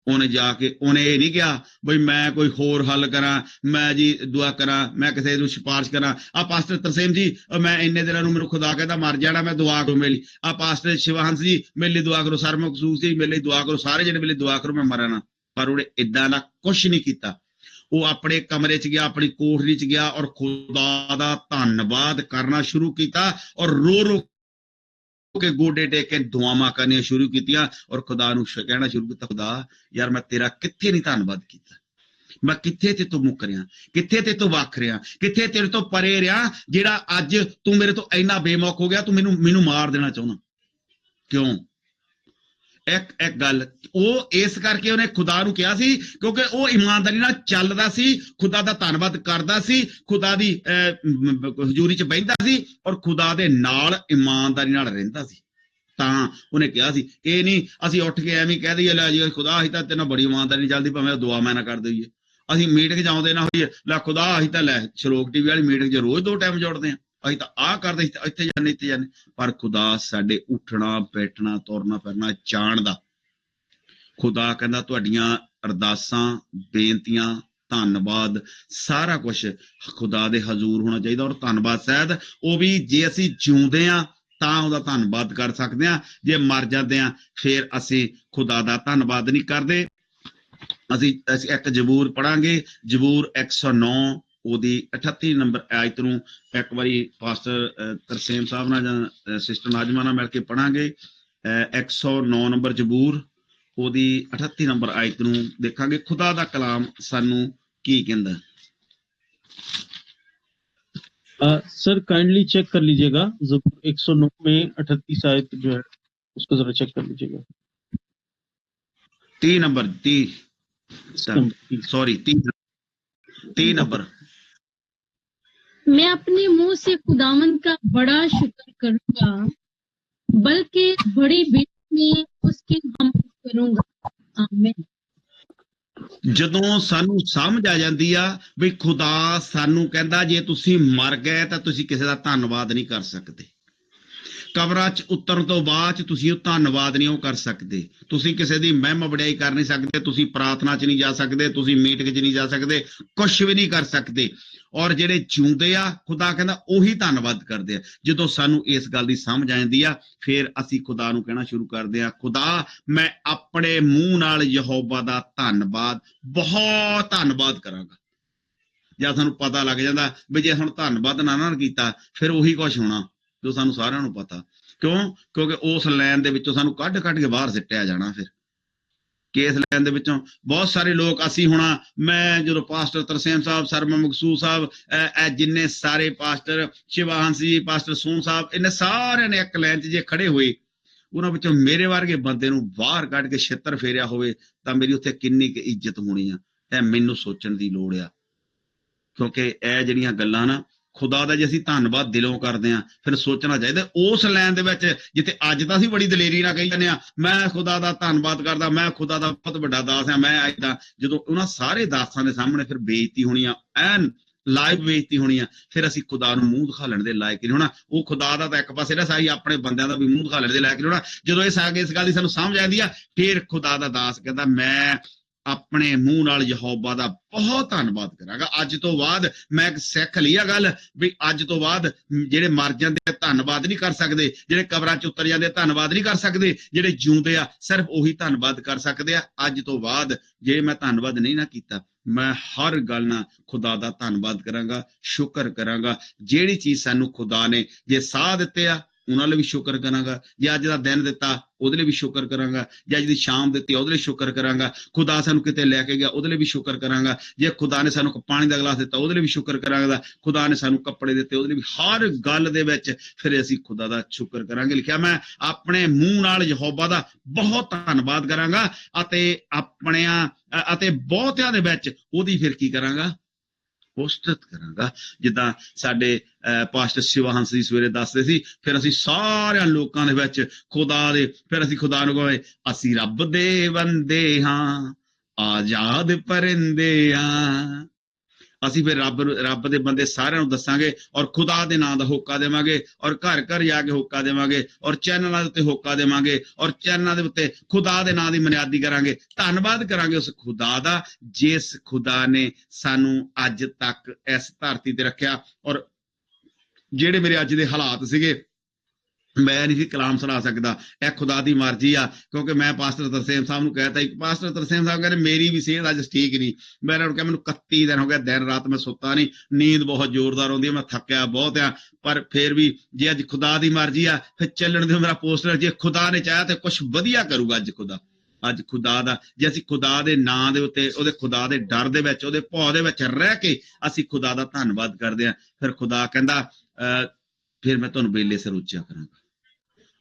ਉਹਨੇ ਜਾ ਕੇ ਉਹਨੇ ਇਹ ਨਹੀਂ ਕਿਹਾ ਬਈ ਮੈਂ ਕੋਈ ਹੋਰ ਹੱਲ ਕਰਾਂ ਮੈਂ ਜੀ ਦੁਆ ਕਰਾਂ ਮੈਂ ਕਿਸੇ ਨੂੰ ਸਿਫਾਰਿਸ਼ ਕਰਾਂ ਆ ਪਾਸਟਰ ਤਰਸੇਮ ਜੀ ਮੈਂ ਇੰਨੇ ਦਿਨਾਂ ਨੂੰ ਮੈਨੂੰ ਖੁਦਾ ਕਹਿੰਦਾ ਮਰ ਜਾਣਾ ਮੈਂ ਦੁਆ ਕਰੋ ਮੇਰੇ ਲਈ ਆ ਪਾਸਟਰ ਸ਼ਿਵਹੰਸ ਜੀ ਮੇਰੇ ਲਈ ਦੁਆ ਕਰੋ ਸਰ ਮਖਸੂਸ ਜੀ ਮੇਰੇ ਲਈ ਦੁਆ ਕਰੋ ਸਾਰੇ ਜਿਹੜੇ ਮੇਰੇ ਲਈ ਦੁਆ ਕਰੋ ਮੈਂ ਮਰਾਂ ਨਾ ਪਰ ਉਹਨੇ ਏਦਾਂ ਦਾ ਕੁਛ ਨਹੀਂ ਕੀਤਾ ਉਹ ਆਪਣੇ ਕਮਰੇ 'ਚ ਗਿਆ ਆਪਣੀ ਕੋਠੜੀ 'ਚ ਗਿਆ ਔਰ ਖੁਦਾ ਦਾ ਧੰਨਵਾਦ ਕਰਨਾ ਸ਼ੁਰੂ ਕੀਤਾ ਔਰ ਰੋ ਕੇ ਗੋਡੇ ਟੇਕ ਕੇ ਦੁਆਵਾਂ ਕਰਨੀਆਂ ਸ਼ੁਰੂ ਕੀਤੀਆਂ ਔਰ ਖੁਦਾ ਨੂੰ ਕਹਿਣਾ ਸ਼ੁਰੂ ਕੀਤਾ ਖੁਦਾ ਯਾਰ ਮੈਂ ਤੇਰਾ ਕਿੱਥੇ ਨਹੀਂ ਧੰਨਵਾਦ ਕੀਤਾ ਮੈਂ ਕਿੱਥੇ ਤੇ ਤੂੰ ਮੁੱਕ ਰਿਹਾ ਕਿੱਥੇ ਤੇ ਤੂੰ ਵੱਖ ਰਿਹਾ ਕਿੱਥੇ ਤੇਰੇ ਤੋਂ ਪਰੇ ਰਿਹਾ ਜਿਹੜਾ ਅੱਜ ਤੂੰ ਮੇਰੇ ਤੋਂ ਇੰਨਾ ਬੇਮੌਕ ਹੋ ਗਿਆ ਤੂੰ ਮੈਨੂੰ ਮਾਰ ਦੇਣਾ ਚਾਹੁੰਦਾ ਕਿਉਂ ਇੱਕ ਗੱਲ ਉਹ ਇਸ ਕਰਕੇ ਉਹਨੇ ਖੁਦਾ ਨੂੰ ਕਿਹਾ ਸੀ ਕਿਉਂਕਿ ਉਹ ਇਮਾਨਦਾਰੀ ਨਾਲ ਚੱਲਦਾ ਸੀ ਖੁਦਾ ਦਾ ਧੰਨਵਾਦ ਕਰਦਾ ਸੀ ਖੁਦਾ ਦੀ ਹਜ਼ੂਰੀ 'ਚ ਬਹਿੰਦਾ ਸੀ ਔਰ ਖੁਦਾ ਦੇ ਨਾਲ ਇਮਾਨਦਾਰੀ ਨਾਲ ਰਹਿੰਦਾ ਸੀ ਤਾਂ ਉਹਨੇ ਕਿਹਾ ਸੀ ਇਹ ਨਹੀਂ ਅਸੀਂ ਉੱਠ ਕੇ ਐਵੇਂ ਕਹਿ ਦਈਏ ਲੈ ਜੀ ਖੁਦਾ ਅਸੀਂ ਤਾਂ ਤੇਰੇ ਨਾਲ ਬੜੀ ਇਮਾਨਦਾਰੀ ਨਹੀਂ ਚੱਲਦੀ ਭਾਵੇਂ ਦੁਆ ਮੈਂ ਨਾ ਕਰ ਦਈਏ ਅਸੀਂ ਮੀਟਿੰਗ 'ਚ ਆਉਂਦੇ ਨਾ ਹੋਈਏ ਲੈ ਖੁਦਾ ਅਸੀਂ ਤਾਂ ਲੈ ਸ਼ਲੋਕ ਟੀਵੀ ਵਾਲੀ ਮੀਟਿੰਗ 'ਚ ਰੋਜ਼ 2 ਟਾਈਮ ਜੋੜਦੇ ਹਾਂ ਅਸੀਂ ਤਾਂ ਆਹ ਕਰਦੇ ਇੱਥੇ ਜਾਂਦੇ ਪਰ ਖੁਦਾ ਸਾਡੇ ਉੱਠਣਾ ਬੈਠਣਾ ਤੁਰਨਾ ਫਿਰਨਾ ਜਾਣਦਾ ਖੁਦਾ ਕਹਿੰਦਾ ਤੁਹਾਡੀਆਂ ਅਰਦਾਸਾਂ ਬੇਨਤੀਆਂ ਧੰਨਵਾਦ ਸਾਰਾ ਕੁਝ ਖੁਦਾ ਦੇ ਹਜ਼ੂਰ ਹੋਣਾ ਚਾਹੀਦਾ ਔਰ ਧੰਨਵਾਦ ਸਹਿਤ ਉਹ ਵੀ ਜੇ ਅਸੀਂ ਜਿਉਂਦੇ ਹਾਂ ਤਾਂ ਉਹਦਾ ਧੰਨਵਾਦ ਕਰ ਸਕਦੇ ਹਾਂ ਜੇ ਮਰ ਜਾਂਦੇ ਹਾਂ ਫਿਰ ਅਸੀਂ ਖੁਦਾ ਦਾ ਧੰਨਵਾਦ ਨਹੀਂ ਕਰਦੇ ਅਸੀਂ ਇੱਕ ਜ਼ਬੂਰ ਪੜਾਂਗੇ ਜ਼ਬੂਰ 109 ਉਹਦੀ 38 ਨੰਬਰ ਆਇਤ ਨੂੰ ਇੱਕ ਵਾਰੀ ਪਾਸਟਰ ਤਰਸੇਮ ਸਾਹਿਬ ਨਾਲ ਜਾਂ ਸਿਸਟਰ ਨਾਜ਼ਮਾ ਨਾਲ ਮਿਲ ਕੇ ਪੜਾਂਗੇ 109 ਨੰਬਰ ਜ਼ਬੂਰ ਉਹਦੀ 38 ਨੰਬਰ ਆਇਤ ਨੂੰ ਦੇਖਾਂਗੇ ਖੁਦਾ ਦਾ ਕਲਾਮ ਸਾਨੂੰ ਕੀ ਕਹਿੰਦਾ सर काइंडली चेक कर लीजिएगा ज़बूर 109 में 38 आयत जो है उसको जरा चेक कर लीजिएगा 30 नंबर 30 सॉरी 30 नंबर। मैं अपने मुंह से खुदावंद का बड़ा शुक्र करूंगा, बल्कि बड़ी बेटी में उसकी हम करूंगा। आमीन। ਜਦੋਂ ਸਾਨੂੰ ਸਮਝ ਆ ਜਾਂਦੀ ਆ ਵੀ ਖੁਦਾ ਸਾਨੂੰ ਕਹਿੰਦਾ ਜੇ ਤੁਸੀਂ ਮਰ ਗਏ ਤਾਂ ਤੁਸੀਂ ਕਿਸੇ ਦਾ ਧੰਨਵਾਦ ਨਹੀਂ ਕਰ ਸਕਦੇ, ਕਬਰਾਂ 'ਚ ਉਤਰਨ ਤੋਂ ਬਾਅਦ 'ਚ ਤੁਸੀਂ ਉਹ ਧੰਨਵਾਦ ਨਹੀਂ ਉਹ ਕਰ ਸਕਦੇ, ਤੁਸੀਂ ਕਿਸੇ ਦੀ ਮਹਿਮਾ ਵਡਿਆਈ ਕਰ ਨਹੀਂ ਸਕਦੇ, ਤੁਸੀਂ ਪ੍ਰਾਰਥਨਾ 'ਚ ਨਹੀਂ ਜਾ ਸਕਦੇ, ਤੁਸੀਂ ਮੀਟਿੰਗ 'ਚ ਨਹੀਂ ਜਾ ਸਕਦੇ, ਕੁਛ ਵੀ ਨਹੀਂ ਕਰ ਸਕਦੇ। ਔਰ ਜਿਹੜੇ ਜਿਉਂਦੇ ਆ ਖੁਦਾ ਕਹਿੰਦਾ ਉਹੀ ਧੰਨਵਾਦ ਕਰਦੇ ਆ। ਜਦੋਂ ਸਾਨੂੰ ਇਸ ਗੱਲ ਦੀ ਸਮਝ ਆ ਜਾਂਦੀ ਆ ਫਿਰ ਅਸੀਂ ਖੁਦਾ ਨੂੰ ਕਹਿਣਾ ਸ਼ੁਰੂ ਕਰਦੇ ਆ, ਖੁਦਾ ਮੈਂ ਆਪਣੇ ਮੂੰਹ ਨਾਲ ਯਹੋਵਾ ਦਾ ਧੰਨਵਾਦ ਬਹੁਤ ਧੰਨਵਾਦ ਕਰਾਂਗਾ। ਜਾਂ ਸਾਨੂੰ ਪਤਾ ਲੱਗ ਜਾਂਦਾ ਵੀ ਜੇ ਸਾਨੂੰ ਧੰਨਵਾਦ ਨਾ ਕੀਤਾ ਫਿਰ ਉਹੀ ਕੁਛ ਹੋਣਾ ਜੋ ਸਾਨੂੰ ਸਾਰਿਆਂ ਨੂੰ ਪਤਾ। ਕਿਉਂ? ਕਿਉਂਕਿ ਉਸ ਲਾਈਨ ਦੇ ਵਿੱਚੋਂ ਸਾਨੂੰ ਕੱਢ ਕੇ ਬਾਹਰ ਸਿੱਟਿਆ ਜਾਣਾ। ਫਿਰ ਕੇਸ ਲਾਈਨ ਦੇ ਵਿੱਚੋਂ ਬਹੁਤ ਸਾਰੇ ਲੋਕ ਅਸੀਂ ਹੋਣਾ, ਮੈਂ ਜਦੋਂ ਪਾਸਟਰ ਤਰਸੇਮ ਸਾਹਿਬ, ਸਰਮਾ ਮਕਸੂਦ ਸਾਹਿਬ, ਜਿੰਨੇ ਸਾਰੇ ਪਾਸਟਰ, ਸ਼ਿਵਾਹੰਸ ਜੀ, ਪਾਸਟਰ ਸੋਨ ਸਾਹਿਬ, ਇਹਨੇ ਸਾਰਿਆਂ ਨੇ ਇੱਕ ਲਾਈਨ 'ਚ ਜੇ ਖੜੇ ਹੋਏ, ਉਹਨਾਂ ਵਿੱਚੋਂ ਮੇਰੇ ਵਰਗੇ ਬੰਦੇ ਨੂੰ ਬਾਹਰ ਕੱਢ ਕੇ ਛਿੱਤਰ ਫੇਰਿਆ ਹੋਵੇ ਤਾਂ ਮੇਰੀ ਉੱਥੇ ਕਿੰਨੀ ਕੁ ਇੱਜ਼ਤ ਹੋਣੀ ਆ, ਇਹ ਮੈਨੂੰ ਸੋਚਣ ਦੀ ਲੋੜ ਆ। ਕਿਉਂਕਿ ਇਹ ਜਿਹੜੀਆਂ ਗੱਲਾਂ ਨਾ ਖੁਦਾ ਦਾ ਜੇ ਅਸੀਂ ਧੰਨਵਾਦ ਦਿਲੋਂ ਕਰਦੇ ਹਾਂ ਫਿਰ ਸੋਚਣਾ ਚਾਹੀਦਾ ਉਸ ਲਾਈਨ ਦੇ ਵਿੱਚ ਜਿੱਥੇ ਅੱਜ ਤਾਂ ਅਸੀਂ ਬੜੀ ਦਲੇਰੀ ਨਾਲ ਕਹੀ ਜਾਂਦੇ ਹਾਂ ਮੈਂ ਖੁਦਾ ਦਾ ਧੰਨਵਾਦ ਕਰਦਾ, ਮੈਂ ਖੁਦਾ ਦਾ ਬਹੁਤ ਵੱਡਾ ਦਾਸ ਹਾਂ, ਮੈਂ ਏਦਾਂ, ਜਦੋਂ ਉਹਨਾਂ ਸਾਰੇ ਦਾਸਾਂ ਦੇ ਸਾਹਮਣੇ ਫਿਰ ਬੇਇੱਜ਼ਤੀ ਹੋਣੀ ਆ, ਐਨ ਲਾਈਵ ਬੇਇੱਜ਼ਤੀ ਹੋਣੀ ਆ, ਫਿਰ ਅਸੀਂ ਖੁਦਾ ਨੂੰ ਮੂੰਹ ਦਿਖਾਲਣ ਦੇ ਲਾਇਕ ਨਹੀਂ ਹੋਣਾ। ਉਹ ਖੁਦਾ ਦਾ ਤਾਂ ਇੱਕ ਪਾਸੇ ਨਾ ਸਾਈ ਆਪਣੇ ਬੰਦਿਆਂ ਦਾ ਵੀ ਮੂੰਹ ਦਿਖਾਲਣ ਦੇ ਲਾਇਕ ਨਹੀਂ ਹੋਣਾ। ਜਦੋਂ ਇਸ ਗੱਲ ਦੀ ਸਾਨੂੰ ਸਮਝ ਆਉਂਦੀ ਆ ਫਿਰ ਖੁਦਾ ਦਾ ਦਾਸ ਕਹਿੰਦਾ ਮੈਂ ਆਪਣੇ ਮੂੰਹ ਨਾਲ ਯਹੋਵਾ ਦਾ ਬਹੁਤ ਧੰਨਵਾਦ ਕਰਾਂਗਾ। ਅੱਜ ਤੋਂ ਬਾਅਦ ਮੈਂ ਸਿੱਖ ਲਈ ਆ ਗੱਲ ਵੀ ਅੱਜ ਤੋਂ ਬਾਅਦ ਜਿਹੜੇ ਮਰ ਜਾਂਦੇ ਧੰਨਵਾਦ ਨਹੀਂ ਕਰ ਸਕਦੇ, ਜਿਹੜੇ ਕਬਰਾਂ 'ਚ ਉਤਰ ਜਾਂਦੇ ਧੰਨਵਾਦ ਨਹੀਂ ਕਰ ਸਕਦੇ, ਜਿਹੜੇ ਜਿਉਂਦੇ ਆ ਸਿਰਫ ਉਹੀ ਧੰਨਵਾਦ ਕਰ ਸਕਦੇ ਆ। ਅੱਜ ਤੋਂ ਬਾਅਦ ਜੇ ਮੈਂ ਧੰਨਵਾਦ ਨਹੀਂ ਨਾ ਕੀਤਾ ਮੈਂ ਹਰ ਗੱਲ ਨਾਲ ਖੁਦਾ ਦਾ ਧੰਨਵਾਦ ਕਰਾਂਗਾ, ਸ਼ੁਕਰ ਕਰਾਂਗਾ। ਜਿਹੜੀ ਚੀਜ਼ ਸਾਨੂੰ ਖੁਦਾ ਨੇ ਜੇ ਸਾਹ ਦਿੱਤੇ ਆ ਉਹਨਾਂ ਲਈ ਵੀ ਸ਼ੁਕਰ ਕਰਾਂਗਾ, ਜੇ ਅੱਜ ਦਾ ਦਿਨ ਦਿੱਤਾ ਉਹਦੇ ਲਈ ਵੀ ਸ਼ੁਕਰ ਕਰਾਂਗਾ, ਜੇ ਅੱਜ ਦੀ ਸ਼ਾਮ ਦਿੱਤੀ ਉਹਦੇ ਲਈ ਸ਼ੁਕਰ ਕਰਾਂਗਾ, ਖੁਦਾ ਸਾਨੂੰ ਕਿਤੇ ਲੈ ਕੇ ਗਿਆ ਉਹਦੇ ਲਈ ਵੀ ਸ਼ੁਕਰ ਕਰਾਂਗਾ, ਜੇ ਖੁਦਾ ਨੇ ਸਾਨੂੰ ਪਾਣੀ ਦਾ ਗਲਾਸ ਦਿੱਤਾ ਉਹਦੇ ਲਈ ਵੀ ਸ਼ੁਕਰ ਕਰਾਂਗਾ, ਖੁਦਾ ਨੇ ਸਾਨੂੰ ਕੱਪੜੇ ਦਿੱਤੇ ਉਹਦੇ ਲਈ ਵੀ, ਹਰ ਗੱਲ ਦੇ ਵਿੱਚ ਫਿਰ ਅਸੀਂ ਖੁਦਾ ਦਾ ਸ਼ੁਕਰ ਕਰਾਂਗੇ। ਲਿਖਿਆ ਮੈਂ ਆਪਣੇ ਮੂੰਹ ਨਾਲ ਯਹੋਵਾ ਦਾ ਬਹੁਤ ਧੰਨਵਾਦ ਕਰਾਂਗਾ ਅਤੇ ਬਹੁਤਿਆਂ ਦੇ ਵਿੱਚ ਉਹਦੀ ਫਿਰ ਕੀ ਕਰਾਂਗਾ, ਉਸਤਤ ਕਰਾਂਗਾ। ਜਿੱਦਾਂ ਸਾਡੇ ਪਾਸਟਰ ਸ਼ਿਵਾਹੰਸ ਜੀ ਸਵੇਰੇ ਦੱਸਦੇ ਸੀ, ਫਿਰ ਅਸੀਂ ਸਾਰਿਆਂ ਲੋਕਾਂ ਦੇ ਵਿੱਚ ਖੁਦਾ ਦੇ, ਫਿਰ ਅਸੀਂ ਖੁਦਾ ਨੂੰ ਕਹੇ ਅਸੀਂ ਰੱਬ ਦੇ ਬੰਦੇ ਹਾਂ, ਆਜ਼ਾਦ ਪਰਿੰਦੇ ਹਾਂ। ਅਸੀਂ ਫਿਰ ਰੱਬ ਦੇ ਬੰਦੇ ਸਾਰਿਆਂ ਨੂੰ ਦੱਸਾਂਗੇ ਔਰ ਖੁਦਾ ਦੇ ਨਾਂ ਦਾ ਹੋਕਾ ਦੇਵਾਂਗੇ ਔਰ ਘਰ ਘਰ ਜਾ ਕੇ ਹੋਕਾ ਦੇਵਾਂਗੇ ਔਰ ਚੈਨਲਾਂ ਦੇ ਉੱਤੇ ਹੋਕਾ ਦੇਵਾਂਗੇ ਔਰ ਚੈਨਲਾਂ ਦੇ ਉੱਤੇ ਖੁਦਾ ਦੇ ਨਾਂ ਦੀ ਮਨਿਆਦੀ ਕਰਾਂਗੇ, ਧੰਨਵਾਦ ਕਰਾਂਗੇ ਉਸ ਖੁਦਾ ਦਾ ਜਿਸ ਖੁਦਾ ਨੇ ਸਾਨੂੰ ਅੱਜ ਤੱਕ ਇਸ ਧਰਤੀ ਤੇ ਰੱਖਿਆ। ਔਰ ਜਿਹੜੇ ਮੇਰੇ ਅੱਜ ਦੇ ਹਾਲਾਤ ਸੀਗੇ ਮੈਂ ਨਹੀਂ ਸੀ ਕਲਾਮ ਸੁਣਾ ਸਕਦਾ, ਇਹ ਖੁਦਾ ਦੀ ਮਰਜ਼ੀ ਆ। ਕਿਉਂਕਿ ਮੈਂ ਪਾਸਟਰ ਤਰਸੇਮ ਸਾਹਿਬ ਨੂੰ ਕਹਿਤਾ, ਪਾਸਟਰ ਤਰਸੇਮ ਸਾਹਿਬ ਕਹਿੰਦੇ ਮੇਰੀ ਵੀ ਸਿਹਤ ਅੱਜ ਠੀਕ ਨਹੀਂ, ਮੈਂ ਉਹਨਾਂ ਨੂੰ ਕਿਹਾ ਮੈਨੂੰ 31 ਦਿਨ ਹੋ ਗਿਆ ਦਿਨ ਰਾਤ ਮੈਂ ਸੁੱਤਾ ਨਹੀਂ, ਨੀਂਦ ਬਹੁਤ ਜ਼ੋਰਦਾਰ ਆਉਂਦੀ ਹੈ, ਮੈਂ ਥੱਕਿਆ ਬਹੁਤ ਆ, ਪਰ ਫਿਰ ਵੀ ਜੇ ਅੱਜ ਖੁਦਾ ਦੀ ਮਰਜ਼ੀ ਆ ਫਿਰ ਚੱਲਣ ਦਿਓ ਮੇਰਾ ਪੋਸਟਰ। ਜੇ ਖੁਦਾ ਨੇ ਚਾਹਿਆ ਤੇ ਕੁਛ ਵਧੀਆ ਕਰੂਗਾ ਅੱਜ ਖੁਦਾ। ਅੱਜ ਖੁਦਾ ਦਾ ਜੇ ਅਸੀਂ ਖੁਦਾ ਦੇ ਨਾਂ ਦੇ ਉੱਤੇ, ਉਹਦੇ ਖੁਦਾ ਦੇ ਡਰ ਦੇ ਵਿੱਚ, ਉਹਦੇ ਭੌ ਦੇ ਵਿੱਚ ਰਹਿ ਕੇ ਅਸੀਂ ਖੁਦਾ ਦਾ ਧੰਨਵਾਦ ਕਰਦੇ ਹਾਂ, ਫਿਰ ਖੁਦਾ ਕਹਿੰਦਾ ਫਿਰ ਮੈਂ ਤੁਹਾਨੂੰ ਵੇਲੇ ਸਿਰ ਉੱਚਾ ਕਰਾਂਗਾ।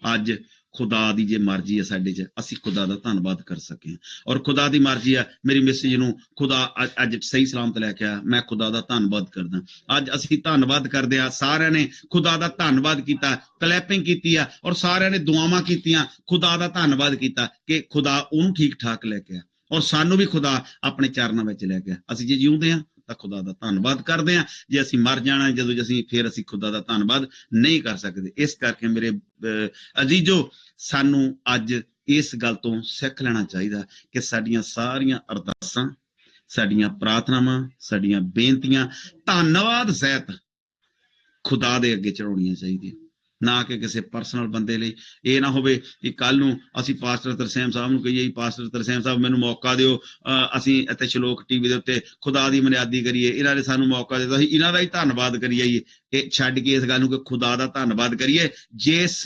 ਅੱਜ ਖੁਦਾ ਦੀ ਜੇ ਮਰਜ਼ੀ ਹੈ ਸਾਡੇ 'ਚ ਅਸੀਂ ਖੁਦਾ ਦਾ ਧੰਨਵਾਦ ਕਰ ਸਕੇ ਔਰ ਖੁਦਾ ਦੀ ਮਰਜ਼ੀ ਆ ਮੇਰੀ ਮੈਸੇਜ ਨੂੰ ਖੁਦਾ ਅੱਜ ਸਹੀ ਸਲਾਮਤ ਲੈ ਕੇ ਆਇਆ, ਮੈਂ ਖੁਦਾ ਦਾ ਧੰਨਵਾਦ ਕਰਦਾ। ਅੱਜ ਅਸੀਂ ਧੰਨਵਾਦ ਕਰਦੇ ਆ, ਸਾਰਿਆਂ ਨੇ ਖੁਦਾ ਦਾ ਧੰਨਵਾਦ ਕੀਤਾ, ਕਲੈਪਿੰਗ ਕੀਤੀ ਆ ਔਰ ਸਾਰਿਆਂ ਨੇ ਦੁਆਵਾਂ ਕੀਤੀਆਂ, ਖੁਦਾ ਦਾ ਧੰਨਵਾਦ ਕੀਤਾ ਕਿ ਖੁਦਾ ਉਹਨੂੰ ਠੀਕ ਠਾਕ ਲੈ ਕੇ ਆ ਔਰ ਸਾਨੂੰ ਵੀ ਖੁਦਾ ਆਪਣੇ ਚਰਨਾਂ ਵਿੱਚ ਲੈ ਕੇ ਆ। ਅਸੀਂ ਜੇ ਜਿਉਂਦੇ ਆ ਤਾਂ ਖੁਦਾ ਦਾ ਧੰਨਵਾਦ ਕਰਦੇ ਹਾਂ, ਜੇ ਅਸੀਂ ਮਰ ਜਾਣਾ ਜਦੋਂ ਫਿਰ ਅਸੀਂ ਖੁਦਾ ਦਾ ਧੰਨਵਾਦ ਨਹੀਂ ਕਰ ਸਕਦੇ। ਇਸ ਕਰਕੇ ਮੇਰੇ ਅਜ਼ੀਜ਼ੋ ਸਾਨੂੰ ਅੱਜ ਇਸ ਗੱਲ ਤੋਂ ਸਿੱਖ ਲੈਣਾ ਚਾਹੀਦਾ ਕਿ ਸਾਡੀਆਂ ਸਾਰੀਆਂ ਅਰਦਾਸਾਂ, ਸਾਡੀਆਂ ਪ੍ਰਾਰਥਨਾਵਾਂ, ਸਾਡੀਆਂ ਬੇਨਤੀਆਂ ਧੰਨਵਾਦ ਸਹਿਤ ਖੁਦਾ ਦੇ ਅੱਗੇ ਚੜਾਉਣੀਆਂ ਚਾਹੀਦੀਆਂ, ਨਾ ਕਿ ਕਿਸੇ ਪਰਸਨਲ ਬੰਦੇ ਲਈ। ਇਹ ਨਾ ਹੋਵੇ ਕਿ ਕੱਲ ਨੂੰ ਅਸੀਂ ਪਾਸਟਰ ਤਰਸੇਮ ਸਾਹਿਬ ਨੂੰ ਕਹੀਏ ਪਾਸਟਰ ਤਰਸੇਮ ਸਾਹਿਬ ਮੈਨੂੰ ਮੌਕਾ ਦਿਓ, ਅਸੀਂ ਇੱਥੇ ਸ਼ਲੋਕ ਟੀਵੀ ਦੇ ਉੱਤੇ ਖੁਦਾ ਦੀ ਮਨਿਆਦੀ ਕਰੀਏ, ਇਹਨਾਂ ਨੇ ਸਾਨੂੰ ਮੌਕਾ ਦਿੱਤਾ ਸੀ ਇਹਨਾਂ ਦਾ ਹੀ ਧੰਨਵਾਦ ਕਰੀ ਜਾਈਏ। ਇਹ ਛੱਡ ਕੇ ਇਸ ਗੱਲ ਨੂੰ ਕਿ ਖੁਦਾ ਦਾ ਧੰਨਵਾਦ ਕਰੀਏ ਜਿਸ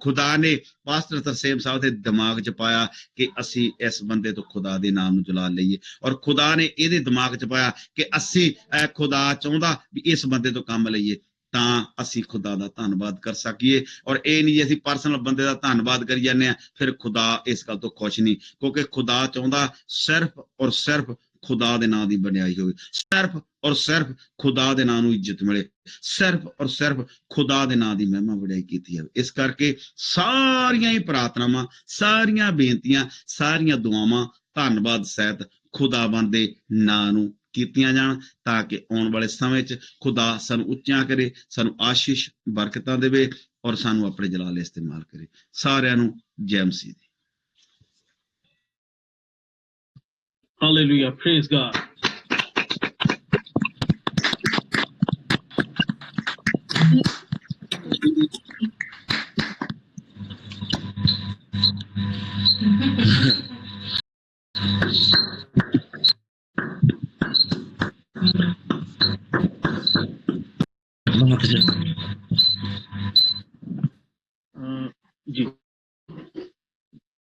ਖੁਦਾ ਨੇ ਪਾਸਟਰ ਤਰਸੇਮ ਸਾਹਿਬ ਦੇ ਦਿਮਾਗ 'ਚ ਪਾਇਆ ਕਿ ਅਸੀਂ ਇਸ ਬੰਦੇ ਤੋਂ ਖੁਦਾ ਦੇ ਨਾਮ ਨੂੰ ਜਲਾ ਲਈਏ ਔਰ ਖੁਦਾ ਨੇ ਇਹਦੇ ਦਿਮਾਗ 'ਚ ਪਾਇਆ ਕਿ ਅਸੀਂ ਖੁਦਾ ਚਾਹੁੰਦਾ ਵੀ ਇਸ ਬੰਦੇ ਤੋਂ ਕੰਮ ਲਈਏ, ਤਾਂ ਅਸੀਂ ਖੁਦਾ ਦਾ ਧੰਨਵਾਦ ਕਰ ਸਕੀਏ। ਔਰ ਇਹ ਨਹੀਂ ਜੇ ਅਸੀਂ ਪਰਸਨਲ ਬੰਦੇ ਦਾ ਧੰਨਵਾਦ ਕਰੀ ਜਾਂਦੇ ਹਾਂ ਫਿਰ ਖੁਦਾ ਇਸ ਗੱਲ ਤੋਂ ਖੁਸ਼ ਨਹੀਂ, ਕਿਉਂਕਿ ਖੁਦਾ ਚਾਹੁੰਦਾ ਸਿਰਫ ਔਰ ਸਿਰਫ ਖੁਦਾ ਦੇ ਨਾਂ ਦੀ ਵਡਿਆਈ ਹੋਵੇ, ਸਿਰਫ ਔਰ ਸਿਰਫ ਖੁਦਾ ਦੇ ਨਾਂ ਨੂੰ ਇੱਜ਼ਤ ਮਿਲੇ, ਸਿਰਫ ਔਰ ਸਿਰਫ ਖੁਦਾ ਦੇ ਨਾਂ ਦੀ ਮਹਿਮਾ ਵਡਿਆਈ ਕੀਤੀ ਜਾਵੇ। ਇਸ ਕਰਕੇ ਸਾਰੀਆਂ ਹੀ ਪ੍ਰਾਰਥਨਾਵਾਂ, ਸਾਰੀਆਂ ਬੇਨਤੀਆਂ, ਸਾਰੀਆਂ ਦੁਆਵਾਂ ਧੰਨਵਾਦ ਸਹਿਤ ਖੁਦਾਵੰਦ ਦੇ ਨਾਂ ਨੂੰ ਕੀਤੀਆਂ ਜਾਣ, ਤਾਂ ਕਿ ਆਉਣ ਵਾਲੇ ਸਮੇਂ 'ਚ ਖੁਦਾ ਸਾਨੂੰ ਉੱਚਾ ਕਰੇ, ਸਾਨੂੰ ਆਸ਼ੀਸ਼ ਬਰਕਤਾਂ ਦੇਵੇ ਔਰ ਸਾਨੂੰ ਆਪਣੇ ਜਲਾਲ ਇਸਤੇਮਾਲ ਕਰੇ। ਸਾਰਿਆਂ ਨੂੰ ਜੈ ਮਸੀਹ ਦੀ। Hallelujah. Praise God.